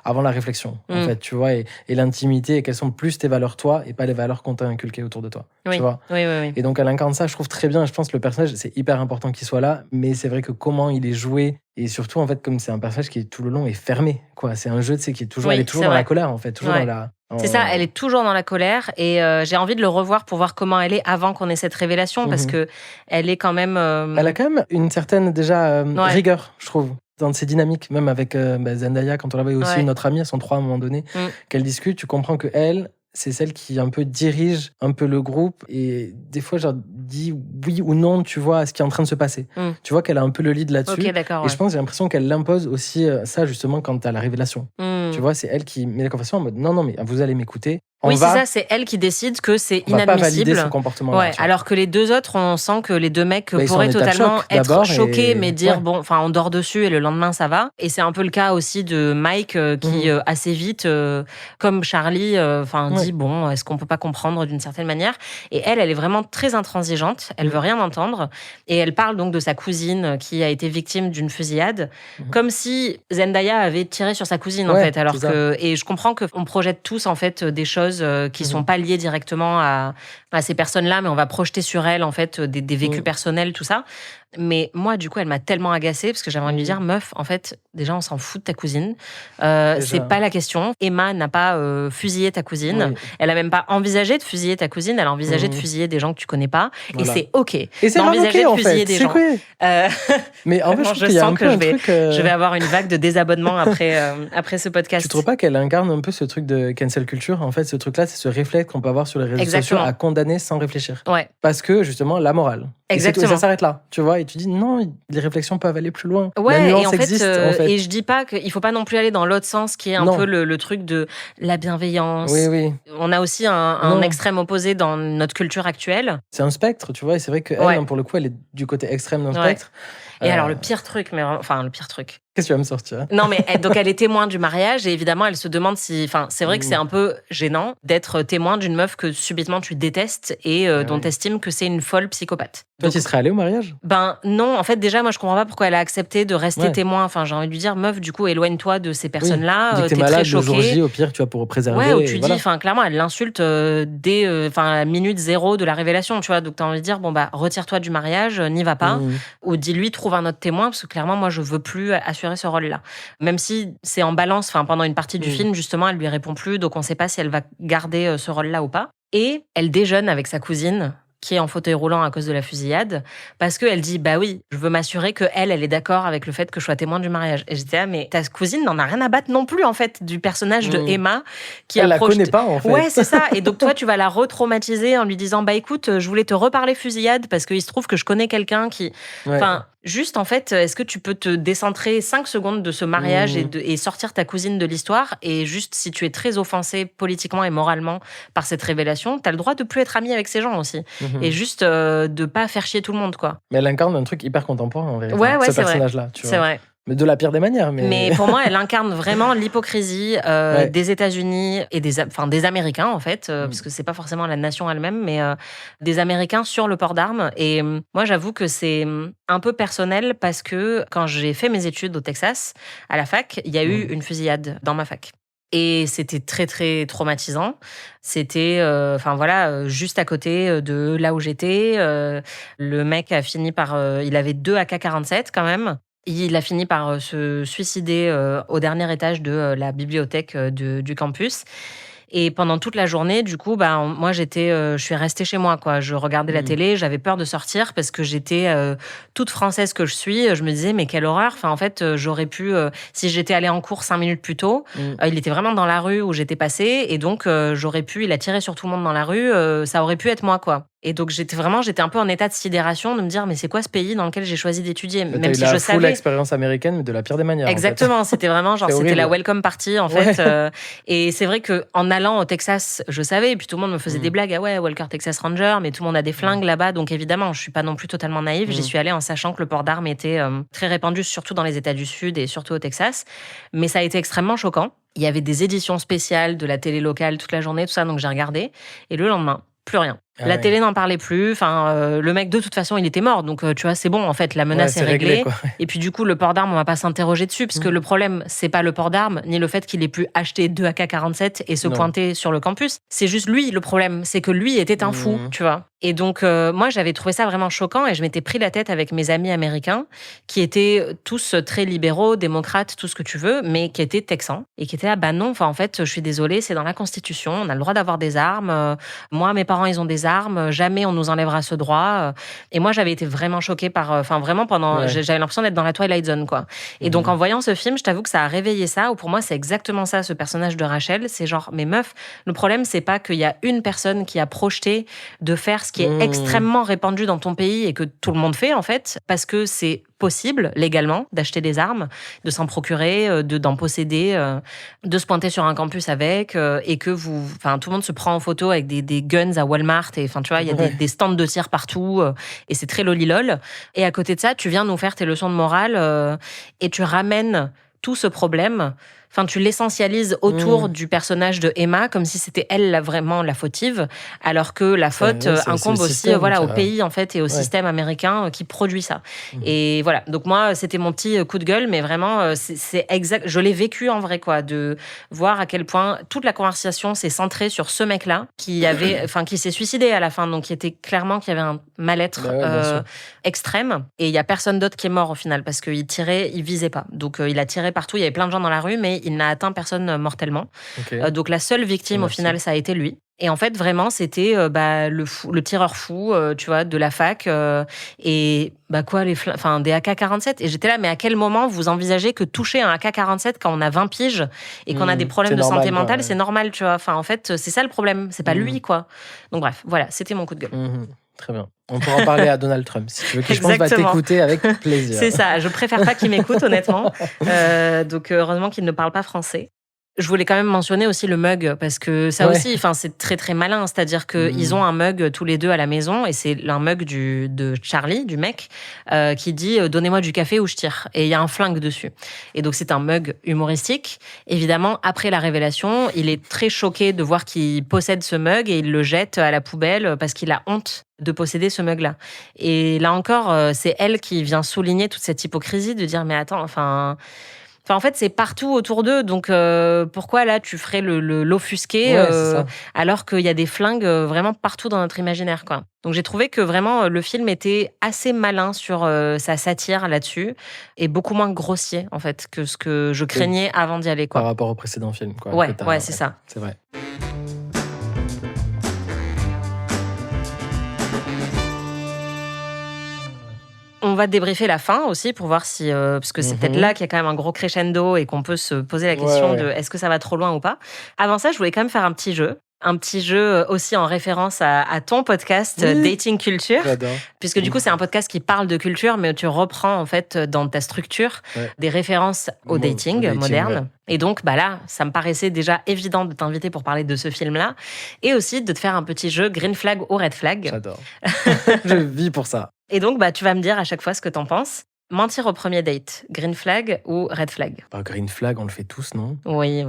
avant la réflexion, en Mm. fait, tu vois, et l'intimité, et quelles sont plus tes valeurs, toi, et pas les valeurs qu'on t'a inculquées autour de toi. Oui. Tu vois. Oui, oui, oui. Et donc, elle incarne ça, je trouve très bien. Et je pense que le personnage, c'est hyper important qu'il soit là. Mais c'est vrai que comment il est joué, et surtout, en fait, comme c'est un personnage qui est tout le long est fermé, quoi. C'est un jeu, tu sais, qui est toujours, Oui, elle est toujours c'est dans vrai. la colère, en fait. Toujours Ouais. dans la. C'est ça, elle est toujours dans la colère et j'ai envie de le revoir pour voir comment elle est avant qu'on ait cette révélation parce Mhm. que elle est quand même. Elle a quand même une certaine, déjà, Ouais. rigueur, je trouve. Dans ses dynamiques, même avec Zendaya, quand on l'avait aussi, Ouais. notre amie, elles sont trois à un moment donné, Mm. qu'elles discutent, tu comprends que elle, c'est celle qui un peu dirige un peu le groupe et des fois, genre, dit oui ou non, tu vois, à ce qui est en train de se passer. Mm. Tu vois qu'elle a un peu le lead là-dessus. Ok, d'accord. Et je pense, j'ai l'impression qu'elle l'impose aussi, ça, justement, quand t'as la révélation. ouais. Tu vois, c'est elle qui met la conversation en mode non, mais vous allez m'écouter. On Oui, c'est va, ça, c'est elle qui décide que c'est on va pas inadmissible. valider ce comportement. Ouais, alors que les deux autres, on sent que les deux mecs Bah, ils sont en pourraient état de totalement choc, être d'abord, choqués, et- mais dire ouais. bon, enfin, on dort dessus et le lendemain ça va. Et c'est un peu le cas aussi de Mike qui assez vite, comme Charlie, enfin Ouais. dit bon, est-ce qu'on peut pas comprendre d'une certaine manière. Et elle est vraiment très intransigeante. Elle veut rien entendre et elle parle donc de sa cousine qui a été victime d'une fusillade, comme si Zendaya avait tiré sur sa cousine en Ouais, fait. Alors c'est ça. que et je comprends qu'on projette tous en fait des choses qui sont pas liées directement à ces personnes-là, mais on va projeter sur elles en fait des vécus personnels, tout ça. Mais moi, du coup, elle m'a tellement agacée parce que j'avais envie de lui dire, meuf, en fait, déjà, on s'en fout de ta cousine. C'est pas la question. Emma n'a pas fusillé ta cousine. Oui. Elle a même pas envisagé de fusiller ta cousine. Elle a envisagé de fusiller des gens que tu connais pas. Voilà. Et c'est OK. Et c'est d'envisager ok, de en fusiller fait. des C'est gens. quoi Euh, Mais en fait, je Vraiment, trouve je qu'il y a sens un que peu je un vais- truc. je vais avoir une vague de désabonnement après ce podcast. Tu trouves pas qu'elle incarne un peu ce truc de cancel culture? En fait, ce truc-là, c'est ce réflexe qu'on peut avoir sur les réseaux Exactement. sociaux à condamner sans réfléchir. Ouais. Parce que, justement, la morale. Et c'est tout, et Exactement. ça s'arrête là, tu vois. vois, et tu dis non, les réflexions peuvent aller plus loin. Ouais, la nuance et en existe, fait, et je dis pas qu'il faut pas non plus aller dans l'autre sens, qui est un Non. peu le truc de la bienveillance. Oui. On a aussi un Non. extrême opposé dans notre culture actuelle. C'est un spectre, tu vois, et c'est vrai qu'elle, Ouais. pour le coup, elle est du côté extrême d'un Ouais. spectre. Et alors, le pire truc, mais enfin, le pire truc. Qu'est-ce que tu vas me sortir? Non, mais donc elle est témoin du mariage et évidemment, elle se demande si. Enfin, c'est vrai que c'est un peu gênant d'être témoin d'une meuf que subitement tu détestes et dont oui. t'estimes que c'est une folle psychopathe. Toi, Donc, tu serais allé au mariage? ben non, en fait, déjà, moi, je comprends pas pourquoi elle a accepté de rester Ouais. témoin. Enfin, j'ai envie de lui dire, meuf, du coup, éloigne-toi de ces personnes-là. Dis que t'es T'es malade très le jour choquée. J, au pire, tu vas pour préserver. Ouais, où et tu voilà. dis, enfin, clairement, elle l'insulte dès la minute zéro de la révélation, tu vois. Donc, t'as envie de dire, bon, bah, retire-toi du mariage, n'y va pas. Mmh. Ou dis-lui, trouve un autre témoin, parce que clairement, moi, je veux plus assurer ce rôle-là. Même si c'est en balance, enfin, pendant une partie du film, justement, elle lui répond plus, donc on sait pas si elle va garder ce rôle-là ou pas. Et elle déjeune avec sa cousine, qui est en fauteuil roulant à cause de la fusillade, parce qu'elle dit, bah oui, je veux m'assurer que elle est d'accord avec le fait que je sois témoin du mariage. Et j'étais là, mais ta cousine n'en a rien à battre non plus, en fait, du personnage de Emma, qui Elle a la projeté... connaît pas, en fait. Ouais, c'est ça. Et donc, toi, tu vas la retraumatiser en lui disant, bah écoute, je voulais te reparler fusillade, parce qu'il se trouve que je connais quelqu'un qui... Ouais. Enfin, juste, en fait, est-ce que tu peux te décentrer 5 secondes de ce mariage et sortir ta cousine de l'histoire? Et juste, si tu es très offensé politiquement et moralement par cette révélation, t'as le droit de plus être ami avec ces gens aussi. Et juste de pas faire chier tout le monde, quoi. Mais elle incarne un truc hyper contemporain, en vérité. Ouais, ce c'est vrai. personnage-là, tu C'est vois. vrai. Mais de la pire des manières. Mais pour moi, elle incarne vraiment l'hypocrisie Ouais. des États-Unis et des Américains, en fait, parce que c'est pas forcément la nation elle-même, mais des Américains sur le port d'armes. Et moi, j'avoue que c'est un peu personnel parce que quand j'ai fait mes études au Texas, à la fac, il y a eu une fusillade dans ma fac. Et c'était très, très traumatisant. C'était, juste à côté de là où j'étais. Le mec a fini par... il avait 2 AK-47 quand même. Il a fini par se suicider au dernier étage de la bibliothèque du campus. Et pendant toute la journée, du coup, moi, je suis restée chez moi, quoi. Je regardais la télé, j'avais peur de sortir parce que j'étais toute française que je suis. Je me disais, mais quelle horreur. Enfin, en fait, j'aurais pu, si j'étais allée en cours 5 minutes plus tôt, il était vraiment dans la rue où j'étais passée. Et donc, il a tiré sur tout le monde dans la rue. Ça aurait pu être moi, quoi. Et donc, j'étais un peu en état de sidération de me dire, mais c'est quoi ce pays dans lequel j'ai choisi d'étudier? Même si je savais. L'expérience américaine, mais de la pire des manières. Exactement, en fait. c'était vraiment genre, c'était la welcome party, en fait. Et c'est vrai qu'en allant au Texas, je savais, et puis tout le monde me faisait des blagues, ah ouais, Walker Texas Ranger, mais tout le monde a des flingues là-bas, donc évidemment, je suis pas non plus totalement naïve. J'y suis allée en sachant que le port d'armes était très répandu, surtout dans les États du Sud et surtout au Texas. Mais ça a été extrêmement choquant. Il y avait des éditions spéciales de la télé locale toute la journée, tout ça, donc j'ai regardé. Et le lendemain, plus rien. La télé n'en parlait plus. Enfin, le mec, de toute façon, il était mort. Donc, tu vois, c'est bon, en fait, la menace est réglée. Quoi. Et puis, du coup, le port d'armes, on va pas s'interroger dessus, parce que le problème, c'est pas le port d'armes, ni le fait qu'il ait pu acheter 2 AK-47 et se pointer sur le campus. C'est juste lui, le problème. C'est que lui était un fou, tu vois. Et donc, moi, j'avais trouvé ça vraiment choquant et je m'étais pris la tête avec mes amis américains, qui étaient tous très libéraux, démocrates, tout ce que tu veux, mais qui étaient texans. Et qui étaient là, bah non, enfin, en fait, je suis désolée, c'est dans la Constitution, on a le droit d'avoir des armes. Moi, mes parents, ils ont des armes. Jamais on nous enlèvera ce droit. Et moi, j'avais été vraiment choquée vraiment pendant, j'avais l'impression d'être dans la Twilight Zone, quoi. Et donc, en voyant ce film, je t'avoue que ça a réveillé ça, ou pour moi, c'est exactement ça, ce personnage de Rachel. C'est genre, mais meuf, le problème, c'est pas qu'il y a une personne qui a projeté de faire ce qui est extrêmement répandu dans ton pays et que tout le monde fait, en fait, parce que c'est possible, légalement, d'acheter des armes, de s'en procurer, d'en posséder, de se pointer sur un campus avec, et que tout le monde se prend en photo avec des guns à Walmart, et enfin, tu vois, il y a des stands de tir partout, et c'est très lolilol. Et à côté de ça, tu viens nous faire tes leçons de morale, et tu ramènes tout ce problème. Enfin, tu l'essentialises autour du personnage de Emma, comme si c'était elle vraiment la fautive, alors que la faute incombe aussi système, au pays, en fait, et au système américain qui produit ça. Et voilà. Donc moi, c'était mon petit coup de gueule, mais vraiment, c'est exact. Je l'ai vécu en vrai, quoi, de voir à quel point toute la conversation s'est centrée sur ce mec-là, qui s'est suicidé à la fin, donc qui était clairement qu'il y avait un mal-être extrême. Et il y a personne d'autre qui est mort au final, parce qu'il tirait, il visait pas. Donc il a tiré partout. Il y avait plein de gens dans la rue, mais il n'a atteint personne mortellement. Donc la seule victime au final, ça a été lui. Et en fait, vraiment, c'était le tireur fou, tu vois, de la fac. Et des AK-47. Et j'étais là, mais à quel moment vous envisagez que toucher un AK-47 quand on a 20 piges et qu'on a des problèmes de santé mentale, c'est normal, tu vois. Enfin, en fait, c'est ça le problème. C'est pas lui, quoi. Donc bref, voilà, c'était mon coup de gueule. Très bien. On pourra en parler à Donald Trump, si tu veux, qui je pense va Exactement. t'écouter avec plaisir. C'est ça, je préfère pas qu'il m'écoute, honnêtement. Donc, heureusement qu'il ne parle pas français. Je voulais quand même mentionner aussi le mug, parce que ça Ouais. aussi, c'est très très malin. C'est-à-dire qu'ils ont un mug tous les deux à la maison, et c'est un mug de Charlie, du mec, qui dit « Donnez-moi du café ou je tire ». Et il y a un flingue dessus. Et donc c'est un mug humoristique. Évidemment, après la révélation, il est très choqué de voir qu'il possède ce mug, et il le jette à la poubelle parce qu'il a honte de posséder ce mug-là. Et là encore, c'est elle qui vient souligner toute cette hypocrisie de dire « Mais attends, en fait, c'est partout autour d'eux, donc pourquoi là tu ferais l'offusqué Ouais, c'est ça. alors qu'il y a des flingues vraiment partout dans notre imaginaire, quoi. Donc j'ai trouvé que vraiment le film était assez malin sur sa satire là-dessus et beaucoup moins grossier en fait que ce que je craignais avant d'y aller, Par quoi. rapport au précédent film. Quoi, Ouais, que t'as- ouais, c'est ça. C'est vrai. On va débriefer la fin aussi pour voir si, parce que c'est peut-être là qu'il y a quand même un gros crescendo et qu'on peut se poser la question Ouais. de est-ce que ça va trop loin ou pas. Avant ça, je voulais quand même faire un petit jeu. Un petit jeu aussi en référence à ton podcast Oui. Dating Culture, J'adore. puisque du coup c'est un podcast qui parle de culture, mais tu reprends en fait dans ta structure Ouais. des références au dating moderne. ouais. Et donc bah là, ça me paraissait déjà évident de t'inviter pour parler de ce film-là, et aussi de te faire un petit jeu Green Flag ou Red Flag. J'adore. Je vis pour ça. Et donc bah tu vas me dire à chaque fois ce que t'en penses. Mentir au premier date, Green Flag ou Red Flag? Bah, green flag, on le fait tous, non? Oui.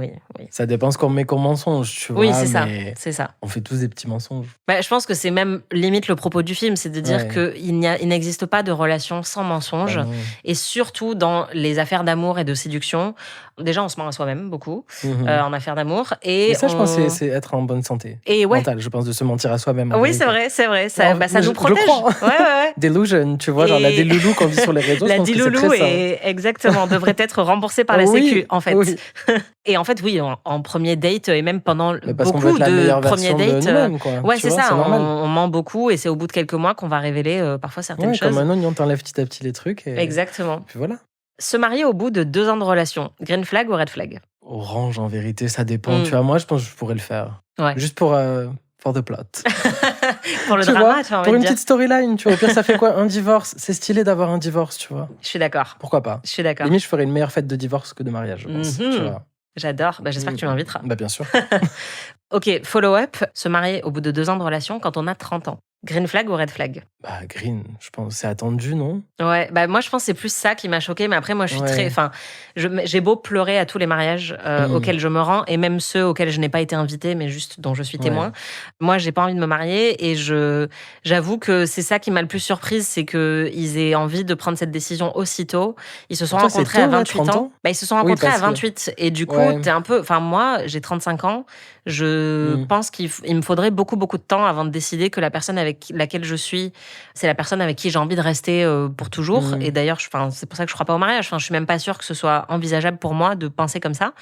Ça dépend ce qu'on met comme mensonge, tu vois. Oui, c'est ça. mais C'est ça. On fait tous des petits mensonges. Bah, je pense que c'est même limite le propos du film, c'est de dire Ouais. qu'il n'existe pas de relation sans mensonge. Bah non. Et surtout dans les affaires d'amour et de séduction. Déjà, on se ment à soi-même beaucoup Mhm. en affaires d'amour. Et Mais ça, je pense, on- c'est être en bonne santé Et ouais. mentale. Je pense de se mentir à soi-même. en Oui, vérité. c'est vrai. Ça, Non, bah, ça je- nous je le protège. crois. Ouais. Delusion, tu vois, genre Et- la déloulou qu'on dit sur les réseaux. je La pense que c'est Diloulou très ça. exactement, devrait être remboursée par la Oui, Sécu, en fait. oui. Et en fait, oui, en premier date et même pendant Mais parce qu'on veut beaucoup être la de meilleure premiers version de dates. nous-mêmes, quoi. Ouais, Tu c'est vois, ça. C'est normal. On ment beaucoup et c'est au bout de quelques mois qu'on va révéler parfois certaines Ouais, choses. comme un oignon, t'enlèves petit à petit les trucs. Et... Exactement. Puis voilà. Se marier au bout de 2 ans de relation, green flag ou red flag? Orange, en vérité, ça dépend. Mm. Tu vois, moi, je pense que je pourrais le faire. Ouais. Juste pour for the plot. Pour le Tu drama, vois, tu as envie pour de une dire. petite storyline, tu vois. Au pire, ça fait quoi? Un divorce. C'est stylé d'avoir un divorce, tu vois. Je suis d'accord. Pourquoi pas? Je suis d'accord. Limite, je ferais une meilleure fête de divorce que de mariage, je pense. Mhm. Tu vois. J'adore. Bah, j'espère que tu m'inviteras. Bah, bien sûr. Ok, follow-up. Se marier au bout de 2 ans de relation quand on a 30 ans. Green flag ou red flag? Bah, green, je pense. C'est attendu, non? Ouais, bah moi je pense que c'est plus ça qui m'a choquée, mais après moi je suis Ouais. très, enfin, j'ai beau pleurer à tous les mariages auxquels je me rends et même ceux auxquels je n'ai pas été invitée, mais juste dont je suis témoin. Ouais. Moi j'ai pas envie de me marier et j'avoue que c'est ça qui m'a le plus surprise, c'est que ils aient envie de prendre cette décision aussitôt. Ils se sont Toi, c'est rencontrés tôt, à ouais, 28 30 ans. ans. Bah ils se sont Oui, rencontrés à parce que- 28 et du coup Ouais. t'es un peu, enfin moi j'ai 35 ans, je pense qu'il me faudrait beaucoup de temps avant de décider que la personne avec laquelle je suis, c'est la personne avec qui j'ai envie de rester pour toujours. Mhm. Et d'ailleurs, c'est pour ça que je crois pas au mariage. Enfin, je suis même pas sûre que ce soit envisageable pour moi de penser comme ça.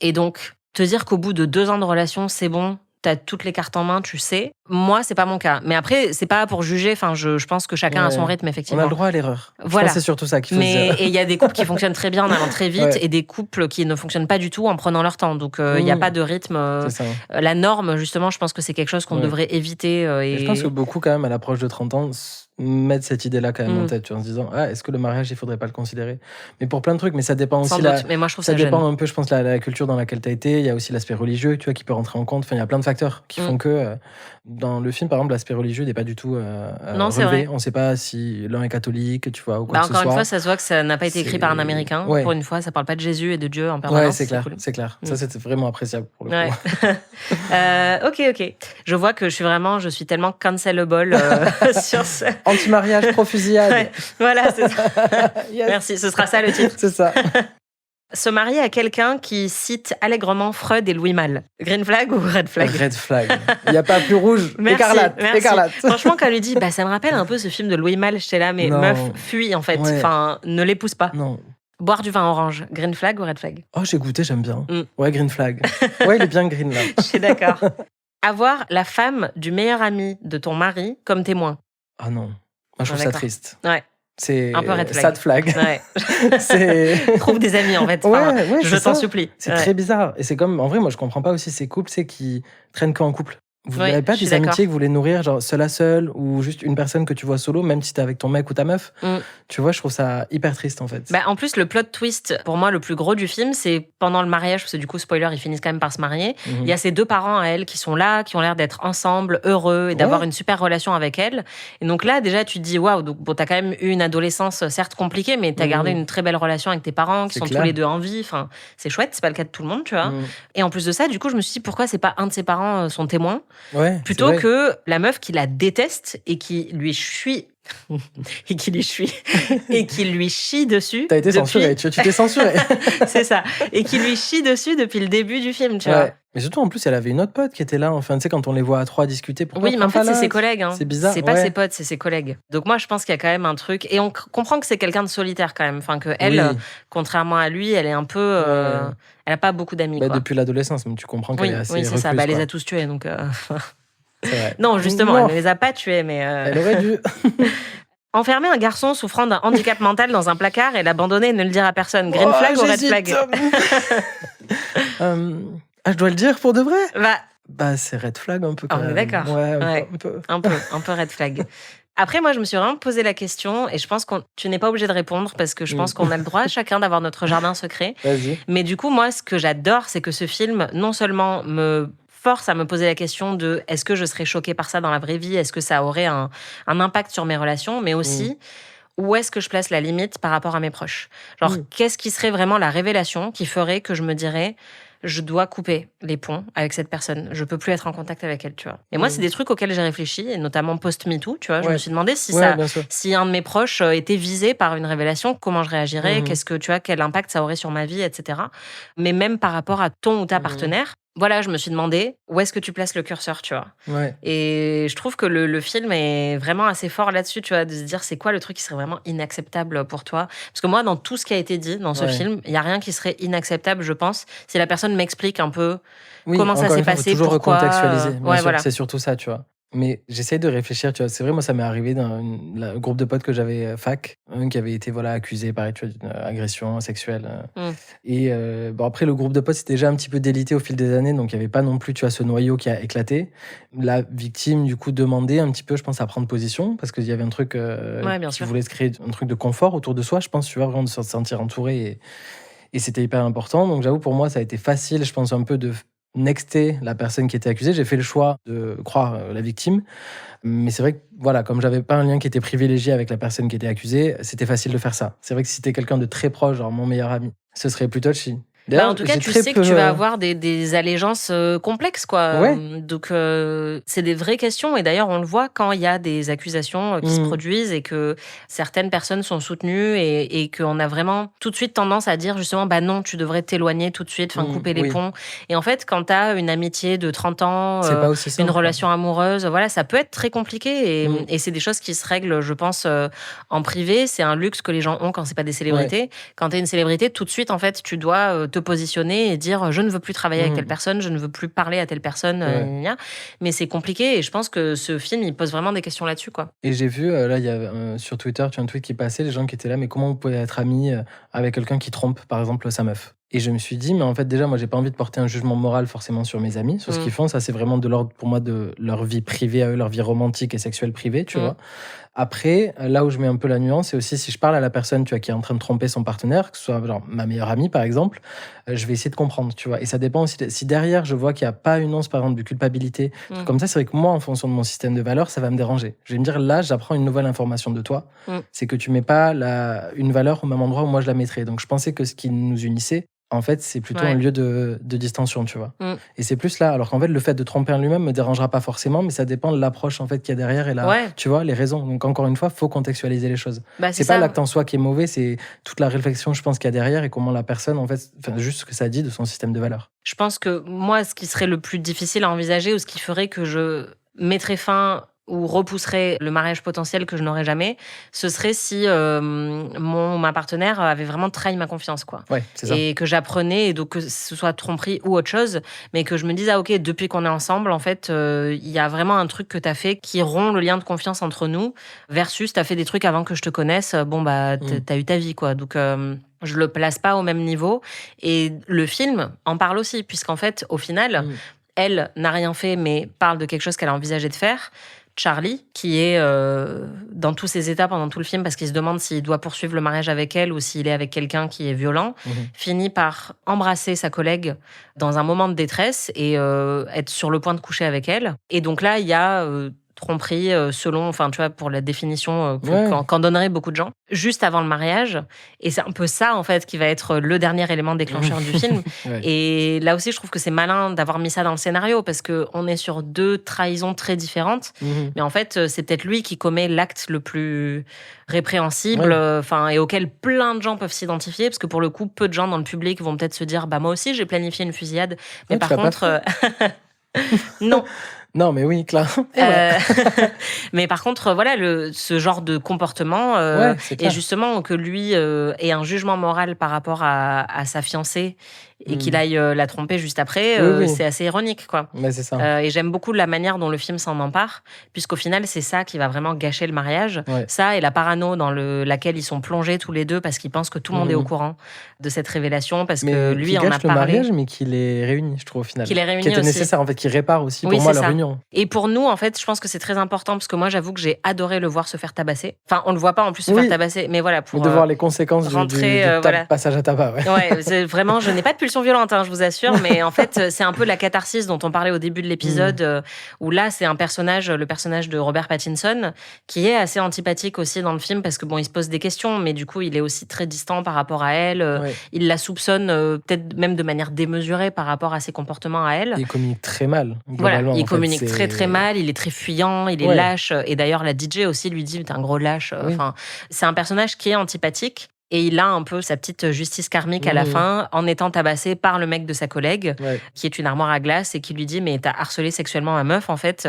Et donc, te dire qu'au bout de 2 ans de relation, c'est bon, t'as toutes les cartes en main, tu sais. Moi, c'est pas mon cas. Mais après, c'est pas pour juger. Enfin, je pense que chacun a son Ouais. rythme, On effectivement. a le droit à l'erreur. Je Voilà. pense que c'est surtout ça qu'il faut se Mais dire. et il y a des couples qui fonctionnent très bien en allant très vite Ouais. et des couples qui ne fonctionnent pas du tout en prenant leur temps. Donc il n'y a Mhm. pas de rythme. C'est ça. La norme, justement, je pense que c'est quelque chose qu'on Ouais. devrait éviter. Et Et je pense que beaucoup, quand même, à l'approche de 30 ans, mettent cette idée-là quand même en Mm. tête, tu vois, en se disant, ah, est-ce que le mariage, il faudrait pas le considérer? Mais pour plein de trucs, mais ça dépend sans aussi. doute. Mais moi, je trouve Ça ça dépend jeune. un peu, je pense, la culture dans laquelle tu as été. Il y a aussi l'aspect religieux, tu vois, qui peut rentrer en compte. Enfin, il y a plein de facteurs qui font que dans le film, par exemple, l'aspect religieux n'est pas du tout Non, c'est relevé. vrai. On ne sait pas si l'un est catholique, tu vois, ou quoi Bah, que ce encore une soit. fois, ça se voit que ça n'a pas été écrit C'est- par un Américain. Ouais. Pour une fois, ça parle pas de Jésus et de Dieu en permanence. Ouais, c'est clair, cool. c'est clair. Mm. Ça, c'était vraiment appréciable pour le Ouais. coup. Ok. Je vois que je suis tellement cancelable sur ce. Anti-mariage, pro-fusillade. Ouais, voilà, c'est ça. Yes. Merci, ce sera ça le titre. C'est ça. Se marier à quelqu'un qui cite allègrement Freud et Louis Malle. Green flag ou red flag? Red flag. Il n'y a pas plus rouge. Merci, Écarlate. merci. Écarlate. Franchement, quand elle lui dit, bah, ça me rappelle un peu ce film de Louis Malle, j'étais là, mais Non. meuf, fuis en fait. Ouais. Enfin, ne l'épouse pas. Non. Boire du vin orange. Green flag ou red flag? Oh, j'ai goûté, j'aime bien. Mm. Ouais, green flag. Ouais, il est bien green là. Je suis d'accord. Avoir la femme du meilleur ami de ton mari comme témoin. Ah non. Moi, je trouve ça d'accord. triste. Ouais. C'est Un peu red flag. sad flag. Ouais. C'est Trouve des amis en fait. Ouais, Enfin, ouais, je c'est t'en ça. supplie. c'est Ouais. très bizarre. Et c'est comme, en vrai, moi, je comprends pas aussi ces couples, c'est qui traînent qu'en couple. Vous Oui, n'avez pas je suis des d'accord. amitiés que vous voulez nourrir, genre seul à seul, ou juste une personne que tu vois solo, même si t'es avec ton mec ou ta meuf? Tu vois, je trouve ça hyper triste en fait. Bah, en plus, le plot twist, pour moi, le plus gros du film, c'est pendant le mariage, parce que du coup, spoiler, ils finissent quand même par se marier. Il y a ces deux parents à elle qui sont là, qui ont l'air d'être ensemble, heureux, et d'avoir une super relation avec elle. Et donc là, déjà, tu te dis, waouh, donc bon, t'as quand même eu une adolescence, certes compliquée, mais t'as gardé une très belle relation avec tes parents, qui C'est sont clair. tous les deux en vie. Enfin, c'est chouette, c'est pas le cas de tout le monde, tu vois. Et en plus de ça, du coup, je me suis dit, pourquoi c'est pas un de ses parents son témoin, Ouais, plutôt c'est vrai. que la meuf qui la déteste et qui lui chie et qui lui chie dessus. T'as été depuis- censuré, tu t'es censuré. C'est ça. Et qui lui chie dessus depuis le début du film, tu vois. Ouais. Mais surtout, en plus, elle avait une autre pote qui était là. Enfin, tu sais, quand on les voit à trois discuter, pourquoi Oui, mais en fait, prends pas c'est ses l'autre collègues. Hein. C'est bizarre. C'est pas ouais. ses potes, c'est ses collègues. Donc moi, je pense qu'il y a quand même un truc. Et on comprend que c'est quelqu'un de solitaire quand même. Enfin, que elle, Oui. contrairement à lui, elle est un peu. Elle a pas beaucoup d'amis. Bah, quoi. depuis l'adolescence, mais tu comprends qu'elle Oui, est assez oui, c'est ça. recluse, Bah, elle les quoi. a tous tués. Donc, C'est vrai. non, justement, Non. elle ne les a pas tués, mais. Elle aurait dû. Enfermer un garçon souffrant d'un handicap mental dans un placard et l'abandonner et ne le dire à personne. Green flag ou red j'hésite. flag? Je dois le dire pour de vrai? Bah, Bah, c'est red flag un peu quand on est même. d'accord. Ouais, Ouais. un peu. un peu red flag. Après, moi, je me suis vraiment posé la question et je pense que tu n'es pas obligé de répondre parce que je pense qu'on a le droit chacun d'avoir notre jardin secret. Vas-y. Mais du coup, moi, ce que j'adore, c'est que ce film, non seulement me force à me poser la question de est-ce que je serais choquée par ça dans la vraie vie, est-ce que ça aurait un impact sur mes relations, mais aussi où est-ce que je place la limite par rapport à mes proches. Genre, qu'est-ce qui serait vraiment la révélation qui ferait que je me dirais je dois couper les ponts avec cette personne. Je peux plus être en contact avec elle, tu vois. Et moi, c'est des trucs auxquels j'ai réfléchi, et notamment post-MeToo, tu vois. Je me suis demandé si bien sûr. si un de mes proches était visé par une révélation, comment je réagirais, qu'est-ce que, tu vois, quel impact ça aurait sur ma vie, etc. Mais même par rapport à ton ou ta partenaire, voilà, je me suis demandé où est-ce que tu places le curseur, tu vois. Ouais. Et je trouve que le film est vraiment assez fort là-dessus, tu vois, de se dire c'est quoi le truc qui serait vraiment inacceptable pour toi. Parce que moi, dans tout ce qui a été dit dans ce film, il n'y a rien qui serait inacceptable, je pense, si la personne m'explique un peu comment ça encore s'est une fois, passé, faut toujours pourquoi. recontextualiser. Bien Ouais, sûr, voilà. c'est surtout ça, tu vois. Mais j'essaie de réfléchir, tu vois. C'est vrai, moi, ça m'est arrivé dans le groupe de potes que j'avais fac, un qui avait été accusé, pareil, tu vois, d'une agression sexuelle. Et bon, après, le groupe de potes, c'était déjà un petit peu délité au fil des années, donc il n'y avait pas non plus, tu vois, ce noyau qui a éclaté. La victime, du coup, demandait un petit peu, je pense, à prendre position, parce qu'il y avait un truc bien qui sûr. voulait se créer un truc de confort autour de soi, je pense, tu vois, vraiment de se sentir entouré. Et c'était hyper important. Donc, j'avoue, pour moi, ça a été facile, je pense, un peu de nexter la personne qui était accusée. J'ai fait le choix de croire la victime. Mais c'est vrai que, voilà, comme j'avais pas un lien qui était privilégié avec la personne qui était accusée, c'était facile de faire ça. C'est vrai que si c'était quelqu'un de très proche, genre mon meilleur ami, ce serait plus touchy. Bah, en tout cas, tu sais que tu vas avoir des allégeances complexes, quoi. Ouais. Donc, c'est des vraies questions. Et d'ailleurs, on le voit quand il y a des accusations qui se produisent et que certaines personnes sont soutenues et qu'on a vraiment tout de suite tendance à dire justement, bah non, tu devrais t'éloigner tout de suite, couper les ponts. Et en fait, quand t'as une amitié de 30 ans, c'est pas aussi simple, une relation amoureuse, voilà, ça peut être très compliqué. Et c'est des choses qui se règlent, je pense, en privé. C'est un luxe que les gens ont quand c'est pas des célébrités. Ouais. Quand t'es une célébrité, tout de suite, en fait, tu dois te positionner et dire je ne veux plus travailler avec telle personne, je ne veux plus parler à telle personne. Mais c'est compliqué et je pense que ce film, il pose vraiment des questions là-dessus, quoi. Et j'ai vu, là, il y a sur Twitter, tu as un tweet qui passait, les gens qui étaient là, mais comment vous pouvez être ami avec quelqu'un qui trompe, par exemple, sa meuf? Et je me suis dit, mais en fait, déjà, moi, j'ai pas envie de porter un jugement moral forcément sur mes amis, sur ce qu'ils font. Ça, c'est vraiment de l'ordre, pour moi, de leur vie privée à eux, leur vie romantique et sexuelle privée, tu vois. Après, là où je mets un peu la nuance, c'est aussi si je parle à la personne, tu vois, qui est en train de tromper son partenaire, que ce soit genre ma meilleure amie, par exemple, je vais essayer de comprendre, tu vois. Et ça dépend aussi, si derrière, je vois qu'il n'y a pas une once, par exemple, de culpabilité, comme ça, c'est vrai que moi, en fonction de mon système de valeurs, ça va me déranger. Je vais me dire, là, j'apprends une nouvelle information de toi. C'est que tu mets pas une valeur au même endroit où moi, je la mettrais. Donc, je pensais que ce qui nous unissait, en fait, c'est plutôt un lieu de distension, tu vois. Et c'est plus là. Alors qu'en fait, le fait de tromper en lui-même me dérangera pas forcément, mais ça dépend de l'approche en fait qu'il y a derrière et tu vois, les raisons. Donc encore une fois, faut contextualiser les choses. Bah, c'est pas l'acte en soi qui est mauvais, c'est toute la réflexion, je pense, qu'il y a derrière et comment la personne, en fait, juste ce que ça dit de son système de valeurs. Je pense que moi, ce qui serait le plus difficile à envisager ou ce qui ferait que je mettrais fin ou repousserait le mariage potentiel que je n'aurais jamais, ce serait si ma partenaire avait vraiment trahi ma confiance, quoi. Ouais, c'est ça. Et que j'apprenais, et donc que ce soit tromperie ou autre chose, mais que je me dise, ah ok, depuis qu'on est ensemble, en fait, il y a vraiment un truc que t'as fait qui rompt le lien de confiance entre nous, versus t'as fait des trucs avant que je te connaisse, bon bah t'as eu ta vie, quoi. Donc je le place pas au même niveau. Et le film en parle aussi, puisqu'en fait, au final, elle n'a rien fait, mais parle de quelque chose qu'elle a envisagé de faire. Charlie, qui est dans tous ses états pendant tout le film, parce qu'il se demande s'il doit poursuivre le mariage avec elle ou s'il est avec quelqu'un qui est violent, finit par embrasser sa collègue dans un moment de détresse et être sur le point de coucher avec elle. Et donc là, il y a tromperie selon, enfin tu vois, pour la définition qu'en donneraient beaucoup de gens, juste avant le mariage. Et c'est un peu ça, en fait, qui va être le dernier élément déclencheur du film. Ouais. Et là aussi, je trouve que c'est malin d'avoir mis ça dans le scénario, parce qu'on est sur 2 trahisons très différentes. Mais en fait, c'est peut-être lui qui commet l'acte le plus répréhensible, et auquel plein de gens peuvent s'identifier, parce que pour le coup, peu de gens dans le public vont peut-être se dire, bah moi aussi, j'ai planifié une fusillade. Mais par contre... non. Non, mais oui, clair. Mais par contre, voilà, ce genre de comportement, c'est et clair. justement que lui ait un jugement moral par rapport à sa fiancée et qu'il aille la tromper juste après, Oui. c'est assez ironique, quoi. Mais c'est ça. Et j'aime beaucoup la manière dont le film s'en empare, puisqu'au final, c'est ça qui va vraiment gâcher le mariage. Ouais. Ça et la parano dans laquelle ils sont plongés tous les deux, parce qu'ils pensent que tout le monde est au courant de cette révélation, parce que lui qui en a gâche le parlé. mariage, mais qui les réunit, je trouve, au final. Qui les réunit Qui était aussi. nécessaire, en fait, qui répare aussi, Oui, pour moi, c'est leur ça. union. Et pour nous, en fait, je pense que c'est très important, parce que moi, j'avoue que j'ai adoré le voir se faire tabasser. Enfin, on le voit pas en plus se faire tabasser, mais voilà, pour de voir les conséquences rentrer, du voilà. passage à tabac. Ouais. Ouais, vraiment, je n'ai pas de pulsion violente, je vous assure, mais en fait, c'est un peu la catharsis dont on parlait au début de l'épisode, où là, c'est le personnage de Robert Pattinson, qui est assez antipathique aussi dans le film, parce que bon, il se pose des questions, mais du coup, il est aussi très distant par rapport à elle. Il la soupçonne peut-être même de manière démesurée par rapport à ses comportements à elle. Il communique très mal. Voilà, globalement, il en fait, communique c'est- très très mal, il est très fuyant, il est lâche. Et d'ailleurs, la DJ aussi lui dit, t'es un gros lâche. Enfin, c'est un personnage qui est antipathique. Et il a un peu sa petite justice karmique à la fin, en étant tabassé par le mec de sa collègue, qui est une armoire à glace, et qui lui dit, mais t'as harcelé sexuellement ma meuf, en fait.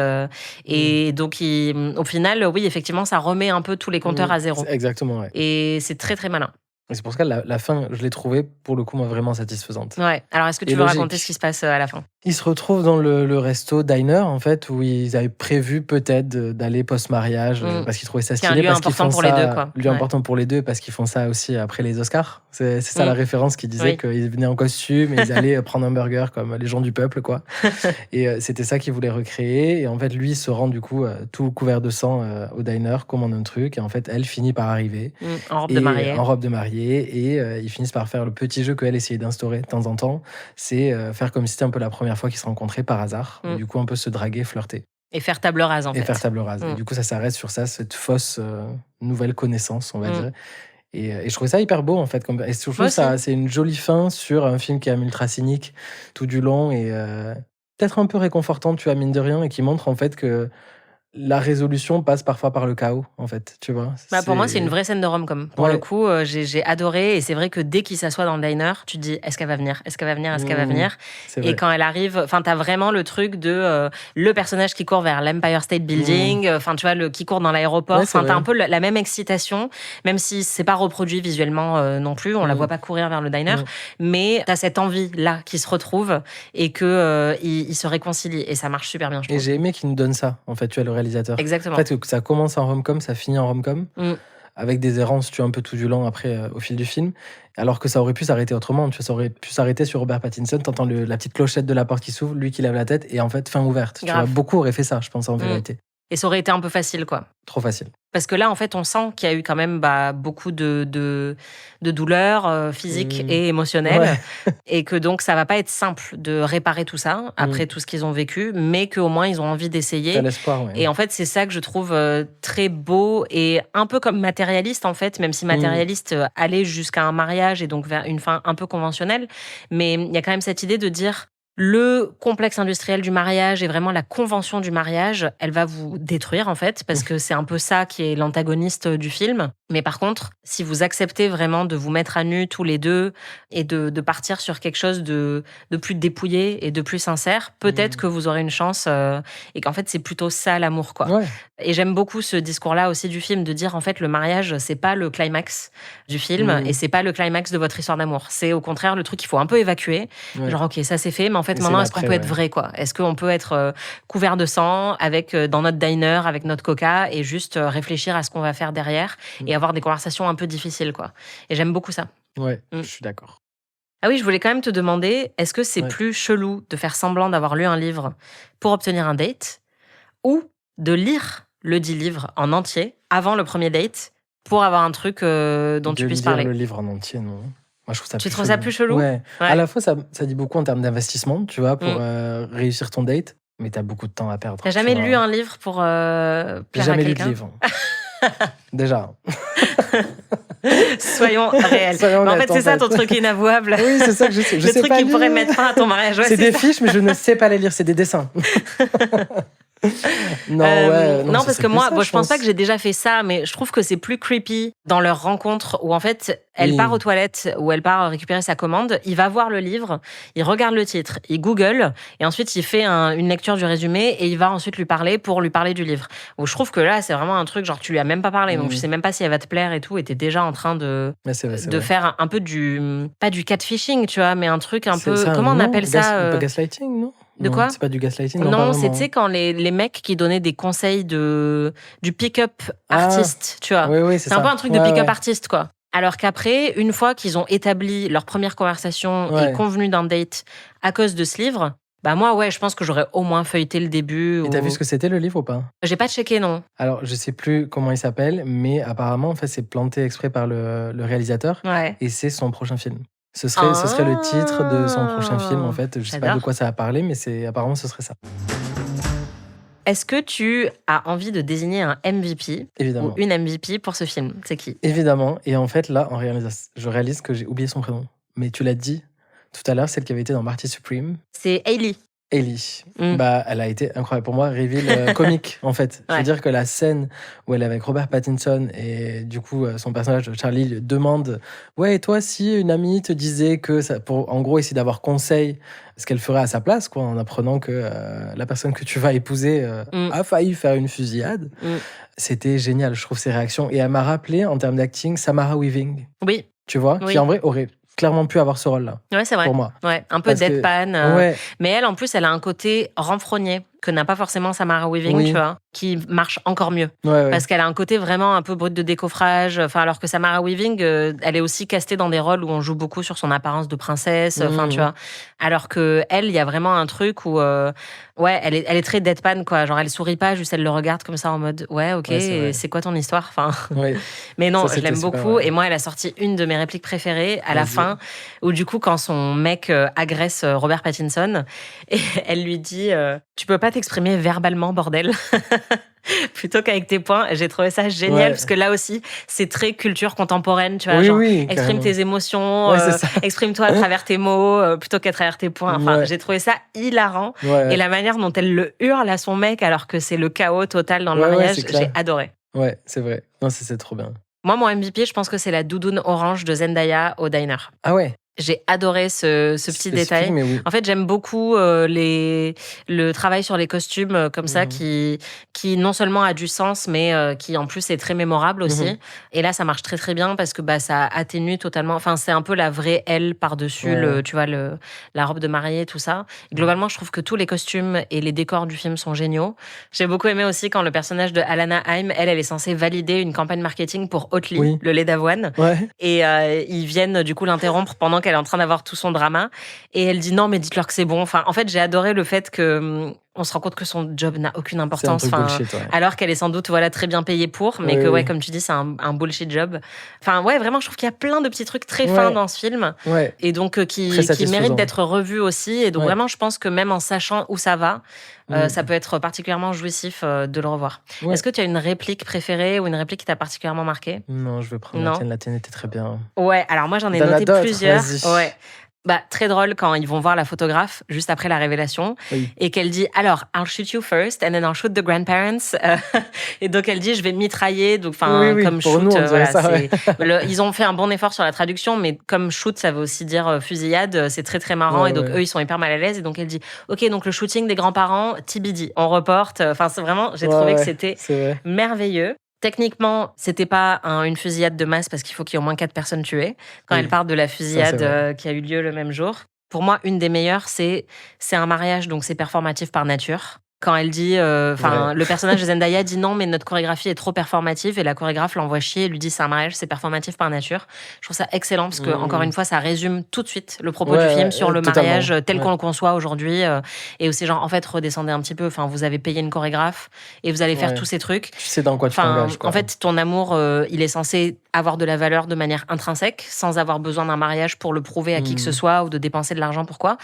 Et donc, au final, oui, effectivement, ça remet un peu tous les compteurs à zéro. Exactement, ouais. Et c'est très très malin. Et c'est pour ça que la fin, je l'ai trouvée, pour le coup, moi, vraiment satisfaisante. Ouais. Alors, est-ce que tu Et veux logique. raconter ce qui se passe à la fin? Ils se retrouvent dans le resto diner, en fait, où ils avaient prévu peut-être d'aller post-mariage, parce qu'ils trouvaient ça C'est un stylé. lieu Parce qu'ils important font pour les ça, deux, quoi. lieu Ouais. important pour les deux, parce qu'ils font ça aussi après les Oscars. C'est ça la référence qu'ils disaient, Oui. qu'ils venaient en costume et ils allaient prendre un burger comme les gens du peuple, quoi. Et c'était ça qu'ils voulaient recréer. Et en fait, lui, il se rend du coup tout couvert de sang au diner, commande un truc. Et en fait, elle finit par arriver. En robe de mariée. En robe de mariée. Et ils finissent par faire le petit jeu qu'elle essayait d'instaurer de temps en temps. C'est faire comme si c'était un peu la première fois qu'ils se rencontraient par hasard. Et du coup, un peu se draguer, flirter. Et faire table rase, en fait. Et faire table rase. Et du coup, ça s'arrête sur ça, cette fausse nouvelle connaissance, on va dire. Et je trouvais ça hyper beau, en fait. Et je trouve ça, c'est une jolie fin sur un film qui est ultra cynique tout du long et peut-être un peu réconfortant, tu vois, mine de rien, et qui montre, en fait, que la résolution passe parfois par le chaos, en fait, tu vois. Pour moi, c'est une vraie scène de rom-com. Pour le coup, j'ai adoré. Et c'est vrai que dès qu'il s'assoit dans le diner, tu te dis, est-ce qu'elle va venir? Est-ce qu'elle va venir? Est-ce qu'elle va venir? Et quand elle arrive, enfin, t'as vraiment le truc de le personnage qui court vers l'Empire State Building, enfin, tu vois, qui court dans l'aéroport. Enfin, t'as un peu la même excitation, même si c'est pas reproduit visuellement non plus. On la voit pas courir vers le diner. Mais t'as cette envie-là qui se retrouve et qu'ils se réconcilient. Et ça marche super bien, je trouve. Et j'ai aimé qu'il nous donne ça, en fait, tu vois, le réalisateur. Exactement. En fait, que ça commence en rom-com, ça finit en rom-com, avec des errances, tu vois, un peu tout du long après, au fil du film. Alors que ça aurait pu s'arrêter autrement, tu vois, ça aurait pu s'arrêter sur Robert Pattinson, t'entends la petite clochette de la porte qui s'ouvre, lui qui lève la tête, et en fait, fin ouverte. Tu vois, beaucoup auraient fait ça, je pense, en vérité. Et ça aurait été un peu facile, quoi. Trop facile. Parce que là, en fait, on sent qu'il y a eu quand même beaucoup de douleurs physiques et émotionnelles. Et que donc, ça va pas être simple de réparer tout ça après tout ce qu'ils ont vécu, mais qu'au moins, ils ont envie d'essayer. T'as l'espoir, ouais. Et en fait, c'est ça que je trouve très beau et un peu comme matérialiste, en fait, même si matérialiste allait jusqu'à un mariage et donc vers une fin un peu conventionnelle. Mais il y a quand même cette idée de dire... Le complexe industriel du mariage et vraiment la convention du mariage, elle va vous détruire en fait, parce que c'est un peu ça qui est l'antagoniste du film. Mais par contre, si vous acceptez vraiment de vous mettre à nu tous les deux et de partir sur quelque chose de plus dépouillé et de plus sincère, peut-être que vous aurez une chance et qu'en fait c'est plutôt ça l'amour, quoi. Ouais. Et j'aime beaucoup ce discours-là aussi du film, de dire en fait le mariage c'est pas le climax du film et c'est pas le climax de votre histoire d'amour. C'est au contraire le truc qu'il faut un peu évacuer. Genre ok, ça c'est fait, mais en fait maintenant est-ce qu'on peut être vrai, quoi? Est-ce qu'on peut être couvert de sang avec dans notre diner avec notre coca et juste réfléchir à ce qu'on va faire derrière et avoir des conversations un peu difficiles, quoi. Et j'aime beaucoup ça. Ouais, je suis d'accord. Ah oui, je voulais quand même te demander, est-ce que c'est Ouais. plus chelou de faire semblant d'avoir lu un livre pour obtenir un date ou de lire le dit livre en entier avant le premier date pour avoir un truc dont tu De puisses lire parler? le livre en entier, non. Moi, je trouve ça Tu plus trouves ça plus chelou? Ouais. Ouais. À la fois, ça dit beaucoup en termes d'investissement, tu vois, pour Mm. réussir ton date, mais t'as beaucoup de temps à perdre. T'as tu jamais vois. lu un livre pour J'ai plaire à jamais lu de quelqu'un? livre. Déjà. Soyons réels. Soyons Mais en fait, honnêtes, c'est en ça fait. ton truc inavouable. Oui, c'est ça que je sais. Je Le sais truc pas qui pourrait lire. mettre fin à ton mariage. Ouais, C'est des ça. fiches, mais je ne sais pas les lire. C'est des dessins. Non, non, ce parce serait que plus moi, ça, bon, je pense pas que j'ai déjà fait ça, mais je trouve que c'est plus creepy dans leur rencontre où en fait, elle Oui. part aux toilettes ou elle part récupérer sa commande, il va voir le livre, il regarde le titre, il Google et ensuite il fait une lecture du résumé et il va ensuite lui parler pour lui parler du livre. Où je trouve que là, c'est vraiment un truc genre tu lui as même pas parlé, donc tu sais même pas si elle va te plaire et tout, et t'es déjà en train de Mais c'est vrai, c'est de vrai. faire un peu pas du catfishing, tu vois, mais un truc un C'est peu, ça, comment on non, appelle ça Pas gaslighting, non? De Non, quoi? C'est pas du gaslighting, non, Non, pas c'est, vraiment. tu sais, quand les mecs qui donnaient des conseils du pick-up Ah. artiste, tu vois. Oui, oui, c'est C'est un ça. peu un truc de Ouais, pick-up ouais. artiste, quoi. Alors qu'après, une fois qu'ils ont établi leur première conversation Ouais. et convenu d'un date à cause de ce livre, bah moi, ouais, je pense que j'aurais au moins feuilleté le début. Et t'as vu ce que c'était le livre ou pas? J'ai pas checké, non. Alors, je sais plus comment il s'appelle, mais apparemment, en fait, c'est planté exprès par le réalisateur Ouais. et c'est son prochain film. Ce serait le titre de son prochain film, en fait. Je sais pas de J'adore. quoi ça va parler, mais apparemment, ce serait ça. Est-ce que tu as envie de désigner un MVP Évidemment. ou une MVP pour ce film? C'est qui? Évidemment. Et en fait, là, je réalise que j'ai oublié son prénom. Mais tu l'as dit tout à l'heure, celle qui avait été dans Marty Supreme. C'est Hailey. Ellie. Mm. Bah, elle a été incroyable pour moi, reveal comique en fait. Je Ouais. veux dire que la scène où elle est avec Robert Pattinson et du coup son personnage de Charlie lui demande ouais, et toi si une amie te disait que ça, pour en gros essayer d'avoir conseil, ce qu'elle ferait à sa place quoi, en apprenant que la personne que tu vas épouser a failli faire une fusillade. C'était génial, je trouve ses réactions, et elle m'a rappelé en termes d'acting Samara Weaving, Oui, tu vois, Oui. qui en vrai aurait clairement pu avoir ce rôle-là ouais, c'est vrai. pour moi. Ouais, un peu Parce que- deadpan. Ouais. Mais elle, en plus, elle a un côté renfrogné que n'a pas forcément Samara Weaving, Oui. tu vois, qui marche encore mieux. Ouais. Parce qu'elle a un côté vraiment un peu brut de décoffrage. Enfin, alors que Samara Weaving, elle est aussi castée dans des rôles où on joue beaucoup sur son apparence de princesse. Enfin, tu vois. Alors que elle, il y a vraiment un truc où, ouais, elle est très deadpan, quoi. Genre, elle sourit pas, juste elle le regarde comme ça en mode, ouais, ok, Ouais, c'est vrai. et c'est quoi ton histoire? Enfin. Ouais. Mais non, Ça, je c'était l'aime super, beaucoup. ouais. Et moi, elle a sorti une de mes répliques préférées à la Vas-y. fin, où du coup, quand son mec agresse Robert Pattinson, et elle lui dit tu peux pas t'exprimer verbalement, bordel. Plutôt qu'avec tes points. J'ai trouvé ça génial, Ouais. parce que là aussi, c'est très culture contemporaine, tu vois. Oui, genre, oui, exprime carrément. tes émotions, Ouais, c'est ça. exprime-toi à travers tes mots, plutôt qu'à travers tes points. Enfin, Ouais. j'ai trouvé ça hilarant. Ouais. Et la manière dont elle le hurle à son mec, alors que c'est le chaos total dans le Ouais, ouais, mariage, c'est clair. j'ai adoré. Ouais, c'est vrai. Non, c'est trop bien. Moi, mon MVP, je pense que c'est la doudoune orange de Zendaya au diner. Ah ouais. J'ai adoré ce petit Spécifique, détail. mais oui. En fait, j'aime beaucoup le travail sur les costumes comme ça, qui non seulement a du sens, mais qui en plus est très mémorable aussi. Mhm. Et là, ça marche très très bien parce que bah, ça atténue totalement. Enfin, c'est un peu la vraie elle par-dessus, Ouais. tu vois, la robe de mariée, tout ça. Et globalement, je trouve que tous les costumes et les décors du film sont géniaux. J'ai beaucoup aimé aussi quand le personnage de Alana Haim, elle est censée valider une campagne marketing pour Oatly, Oui. le lait d'avoine. Ouais. Et ils viennent du coup l'interrompre pendant qu'elle est en train d'avoir tout son drama. Et elle dit non, mais dites-leur que c'est bon. Enfin, en fait, j'ai adoré le fait que on se rend compte que son job n'a aucune C'est un importance. truc Enfin, bullshit, ouais. alors qu'elle est sans doute très bien payée pour, mais Oui, que oui. comme tu dis, c'est un bullshit job. Enfin, ouais, vraiment, je trouve qu'il y a plein de petits trucs très Ouais. fins dans ce film. Ouais. Et donc, qui Très satisfaisant. méritent d'être revus aussi. Et donc, Ouais. vraiment, je pense que même en sachant où ça va, Mm. ça peut être particulièrement jouissif de le revoir. Ouais. Est-ce que tu as une réplique préférée ou une réplique qui t'a particulièrement marqué? Non, je vais prendre Non. la tienne. La tienne était très bien. Ouais, alors moi j'en ai T'en as noté d'autres, plusieurs. vas-y. Ouais. Bah, très drôle quand ils vont voir la photographe juste après la révélation Oui. et qu'elle dit alors I'll shoot you first and then I'll shoot the grandparents. Et donc elle dit je vais mitrailler, donc enfin Oui, oui, comme pour shoot, nous, on dirait voilà, ça, ouais. ils ont fait un bon effort sur la traduction, mais comme shoot ça veut aussi dire fusillade, c'est très très marrant Ouais, et donc ouais. eux ils sont hyper mal à l'aise et donc elle dit ok donc le shooting des grands-parents TBD, on reporte. Enfin c'est vraiment j'ai trouvé que Ouais, c'était c'est vrai. merveilleux. Techniquement, c'était pas une fusillade de masse parce qu'il faut qu'il y ait au moins 4 personnes tuées. Quand Oui. elle parle de la Ça, fusillade c'est vrai. qui a eu lieu le même jour. Pour moi, une des meilleures, c'est un mariage, donc c'est performatif par nature. Quand elle dit, le personnage de Zendaya dit non, mais notre chorégraphie est trop performative, et la chorégraphe l'envoie chier et lui dit c'est un mariage, c'est performatif par nature. Je trouve ça excellent parce que, encore une fois, ça résume tout de suite le propos du film sur le totalement. mariage tel qu'on le conçoit aujourd'hui. Et où c'est genre, en fait, redescendez un petit peu. Enfin, vous avez payé une chorégraphe et vous allez faire tous ces trucs. Tu sais dans quoi tu t'engages, quoi. En fait, ton amour, il est censé avoir de la valeur de manière intrinsèque, sans avoir besoin d'un mariage pour le prouver à qui que ce soit ou de dépenser de l'argent. Pourquoi ?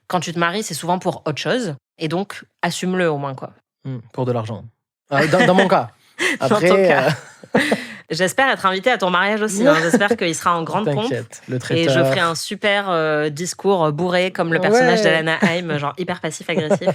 Quand tu te maries, c'est souvent pour autre chose. Et donc, assume-le au moins, quoi. Pour de l'argent. Dans mon cas. Après, Dans ton cas. J'espère être invitée à ton mariage aussi. J'espère qu'il sera en grande pompe. T'inquiète, le Et traiteur. je ferai un super discours bourré comme le personnage d'Alana Haim, genre hyper passif-agressif.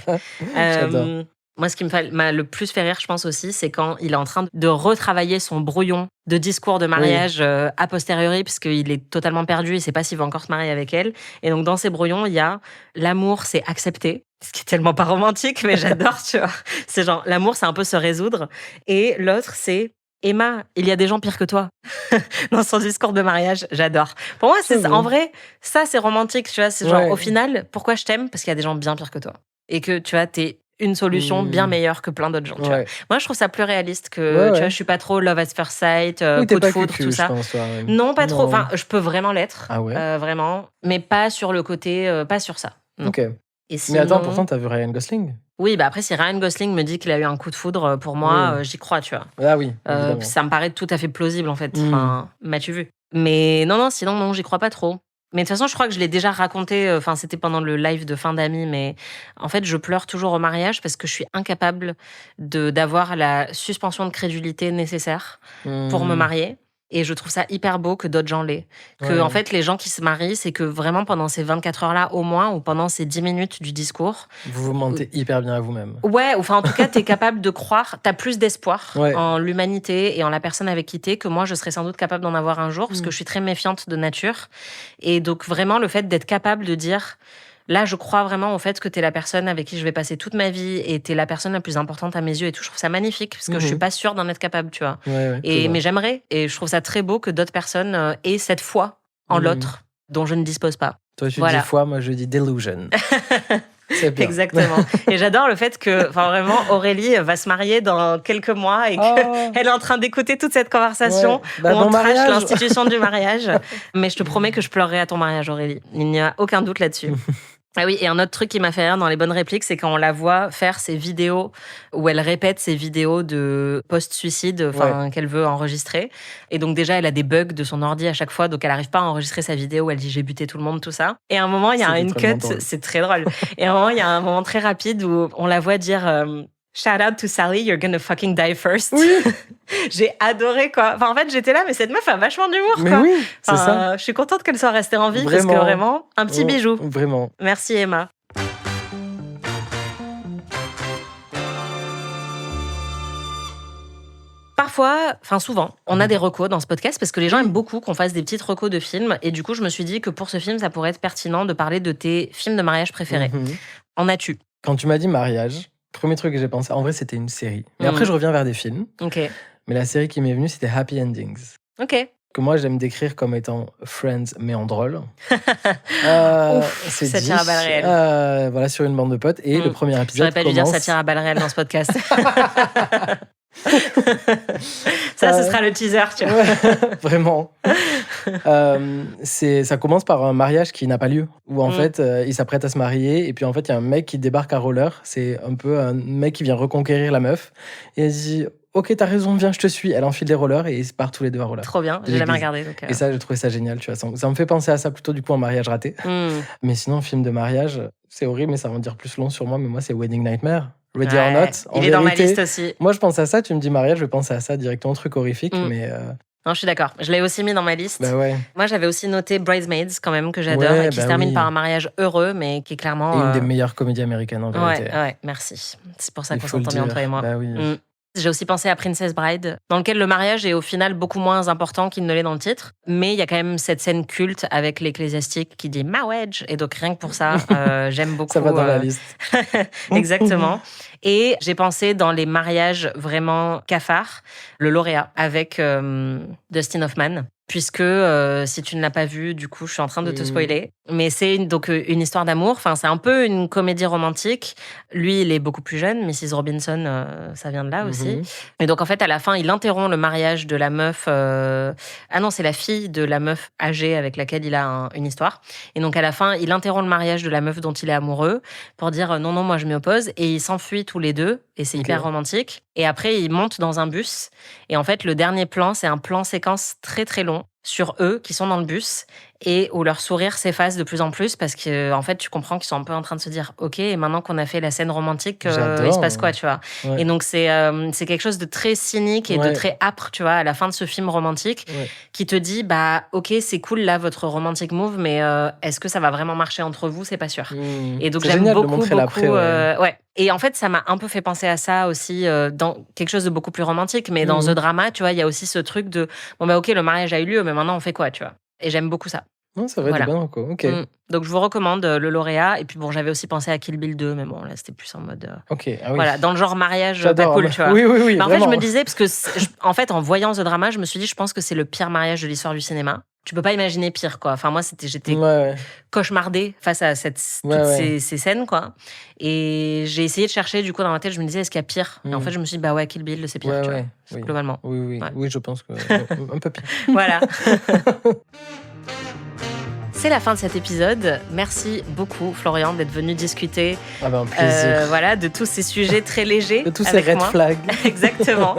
J'adore. Moi, ce qui m'a le plus fait rire, je pense aussi, c'est quand il est en train de retravailler son brouillon de discours de mariage a posteriori, puisqu'il est totalement perdu, il ne sait pas s'il va encore se marier avec elle. Et donc, dans ces brouillons, il y a l'amour, c'est accepter, ce qui est tellement pas romantique, mais j'adore, tu vois. C'est genre, l'amour, c'est un peu se résoudre. Et l'autre, c'est Emma, il y a des gens pires que toi. Dans son discours de mariage, j'adore. Pour moi, en vrai, ça, c'est romantique, tu vois. C'est genre, au final, pourquoi je t'aime ? Parce qu'il y a des gens bien pires que toi. Et que, tu vois, t'es une solution bien meilleure que plein d'autres gens. Tu vois. Moi, je trouve ça plus réaliste que, tu vois, je suis pas trop love at first sight, coup de foudre, tout ça. Pense, Non, pas trop. Enfin, je peux vraiment l'être. Ah ouais. Vraiment. Mais pas sur le côté, pas sur ça. Non. Ok. Et sinon... Mais attends, pourtant, t'as vu Ryan Gosling ? Oui, bah après, si Ryan Gosling me dit qu'il a eu un coup de foudre, pour moi, j'y crois, tu vois. Ah oui, évidemment. Ça me paraît tout à fait plausible, en fait. Enfin, m'as-tu vu ? Mais non, sinon, non, j'y crois pas trop. Mais de toute façon, je crois que je l'ai déjà raconté, c'était pendant le live de fin d'amis, mais en fait, je pleure toujours au mariage parce que je suis incapable d'avoir la suspension de crédulité nécessaire pour me marier. Et je trouve ça hyper beau que d'autres gens l'aient. Que, en fait, les gens qui se marient, c'est que vraiment pendant ces 24 heures-là, au moins, ou pendant ces 10 minutes du discours... Vous vous mentez hyper bien à vous-même. Ouais, enfin, en tout cas, t'es capable de croire, t'as plus d'espoir en l'humanité et en la personne avec qui t'es que moi, je serais sans doute capable d'en avoir un jour, parce que je suis très méfiante de nature. Et donc, vraiment, le fait d'être capable de dire... Là, je crois vraiment au fait que t'es la personne avec qui je vais passer toute ma vie et t'es la personne la plus importante à mes yeux et tout. Je trouve ça magnifique parce que je suis pas sûre d'en être capable, tu vois. Mais j'aimerais, et je trouve ça très beau que d'autres personnes aient cette foi en l'autre dont je ne dispose pas. Toi, tu dis foi, moi, je dis delusion. C'est bien. Exactement. Et j'adore le fait que, vraiment, Aurélie va se marier dans quelques mois et qu'elle est en train d'écouter toute cette conversation où on trash l'institution du mariage. Mais je te promets que je pleurerai à ton mariage, Aurélie. Il n'y a aucun doute là-dessus. Ah oui, et un autre truc qui m'a fait rire dans les bonnes répliques, c'est quand on la voit faire ses vidéos où elle répète ses vidéos de post-suicide, qu'elle veut enregistrer. Et donc déjà, elle a des bugs de son ordi à chaque fois, donc elle n'arrive pas à enregistrer sa vidéo où elle dit j'ai buté tout le monde, tout ça. Et à un moment, il y a une cut, c'est très drôle. Et à un moment, il y a un moment très rapide où on la voit dire shout out to Sally, you're gonna fucking die first. Oui. J'ai adoré, quoi. Enfin, en fait, j'étais là, mais cette meuf a vachement d'humour, quoi. Mais oui, c'est ça. Je suis contente qu'elle soit restée en vie parce que vraiment, un petit bijou. Vraiment. Merci, Emma. Parfois, souvent, on a des recos dans ce podcast parce que les gens aiment beaucoup qu'on fasse des petites recos de films. Et du coup, je me suis dit que pour ce film, ça pourrait être pertinent de parler de tes films de mariage préférés. En as-tu ? Quand tu m'as dit mariage, premier truc que j'ai pensé, en vrai, c'était une série. Mais après, je reviens vers des films. Ok. Mais la série qui m'est venue, c'était Happy Endings. Ok. Que moi, j'aime décrire comme étant Friends, mais en drôle. Ça tire à balles réelles. Voilà, sur une bande de potes. Et le premier épisode J'aurais pas dû dire ça tire à balles réelles dans ce podcast. Ça, ce sera le teaser, tu vois. Vraiment. Ça commence par un mariage qui n'a pas lieu. Où en fait, ils s'apprêtent à se marier. Et puis en fait, il y a un mec qui débarque à roller. C'est un peu un mec qui vient reconquérir la meuf. Et elle dit... Ok, t'as raison, viens, je te suis. Elle enfile des rollers et ils se partent tous les deux à roller. Trop bien, j'ai jamais regardé. Donc, Et ça, j'ai trouvé ça génial, tu vois. Ça me fait penser à ça plutôt du coup en mariage raté. Mais sinon, film de mariage, c'est horrible, mais ça va en dire plus long sur moi. Mais moi, c'est Wedding Nightmare. Ready or Not. Il est dans ma liste aussi. Moi, je pense à ça, tu me dis mariage, je vais penser à ça directement, truc horrifique, mais... Non, je suis d'accord. Je l'ai aussi mis dans ma liste. Bah ouais. Moi, j'avais aussi noté Bridesmaids, quand même, que j'adore, et qui se termine par un mariage heureux, mais qui est clairement... Et une des meilleures comédies américaines, en vérité. Ouais, merci. C'est pour ça qu'on s'entend bien, toi et moi. Bah oui. J'ai aussi pensé à Princess Bride, dans lequel le mariage est au final beaucoup moins important qu'il ne l'est dans le titre. Mais il y a quand même cette scène culte avec l'ecclésiastique qui dit « marriage ». Et donc rien que pour ça, j'aime beaucoup. Ça va dans la liste. Exactement. Et j'ai pensé dans les mariages vraiment cafards, le lauréat avec Dustin Hoffman. puisque si tu ne l'as pas vu, du coup, je suis en train de te spoiler. Mais c'est donc une histoire d'amour. Enfin, c'est un peu une comédie romantique. Lui, il est beaucoup plus jeune. Mrs. Robinson, ça vient de là aussi. Et donc, en fait, à la fin, il interrompt le mariage de la meuf. Ah non, c'est la fille de la meuf âgée avec laquelle il a une histoire. Et donc, à la fin, il interrompt le mariage de la meuf dont il est amoureux pour dire non, moi, je m'y oppose. Et ils s'enfuient tous les deux. Et c'est hyper romantique. Et après, ils montent dans un bus. Et en fait, le dernier plan, c'est un plan séquence très, très long sur eux qui sont dans le bus et où leur sourire s'efface de plus en plus parce que en fait tu comprends qu'ils sont un peu en train de se dire ok, et maintenant qu'on a fait la scène romantique, il se passe quoi, tu vois. Ouais. Et donc c'est quelque chose de très cynique et de très âpre, tu vois, à la fin de ce film romantique qui te dit bah ok, c'est cool là votre romantic move, mais est-ce que ça va vraiment marcher entre vous, c'est pas sûr. Et donc j'aime beaucoup ouais. Et en fait, ça m'a un peu fait penser à ça aussi, dans quelque chose de beaucoup plus romantique, mais dans The Drama, tu vois, il y a aussi ce truc de bon bah ok, le mariage a eu lieu, mais maintenant on fait quoi, tu vois. Et j'aime beaucoup ça. Non, ça va être bien, quoi. Ok. Donc je vous recommande Le Lauréat. Et puis bon, j'avais aussi pensé à Kill Bill 2, mais bon, là c'était plus en mode. Ok, ah oui. Voilà, dans le genre mariage J'adore, pas cool, tu vois. Oui. Mais en fait, je me disais, parce que en fait, en voyant The Drama, je me suis dit, je pense que c'est le pire mariage de l'histoire du cinéma. Tu peux pas imaginer pire, quoi. Enfin, moi, j'étais cauchemardée face à toutes ces scènes, quoi. Et j'ai essayé de chercher, du coup, dans ma tête, je me disais, est-ce qu'il y a pire? Et en fait, je me suis dit, bah ouais, Kill Bill, c'est pire, tu vois, globalement. Oui, je pense que un peu pire. Voilà. C'est la fin de cet épisode. Merci beaucoup, Florian, d'être venu discuter un plaisir. voilà, de tous ces sujets très légers. De tous ces red flags. Exactement.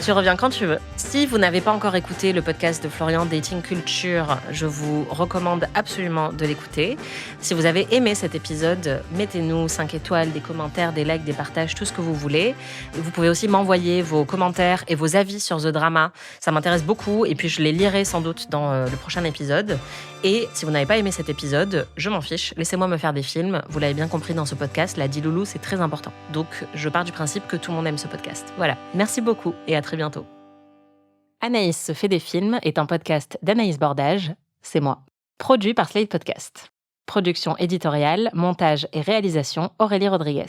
Tu reviens quand tu veux. Si vous n'avez pas encore écouté le podcast de Florian Dating Culture, je vous recommande absolument de l'écouter. Si vous avez aimé cet épisode, mettez-nous 5 étoiles, des commentaires, des likes, des partages, tout ce que vous voulez. Vous pouvez aussi m'envoyer vos commentaires et vos avis sur The Drama. Ça m'intéresse beaucoup et puis je les lirai sans doute dans le prochain épisode. Et si vous n'avez pas aimé cet épisode, je m'en fiche, laissez-moi me faire des films. Vous l'avez bien compris dans ce podcast, la Diloulou, c'est très important. Donc, je pars du principe que tout le monde aime ce podcast. Voilà, merci beaucoup et à très bientôt. Anaïs se fait des films est un podcast d'Anaïs Bordage, c'est moi. Produit par Slate Podcast. Production éditoriale, montage et réalisation, Aurélie Rodriguez.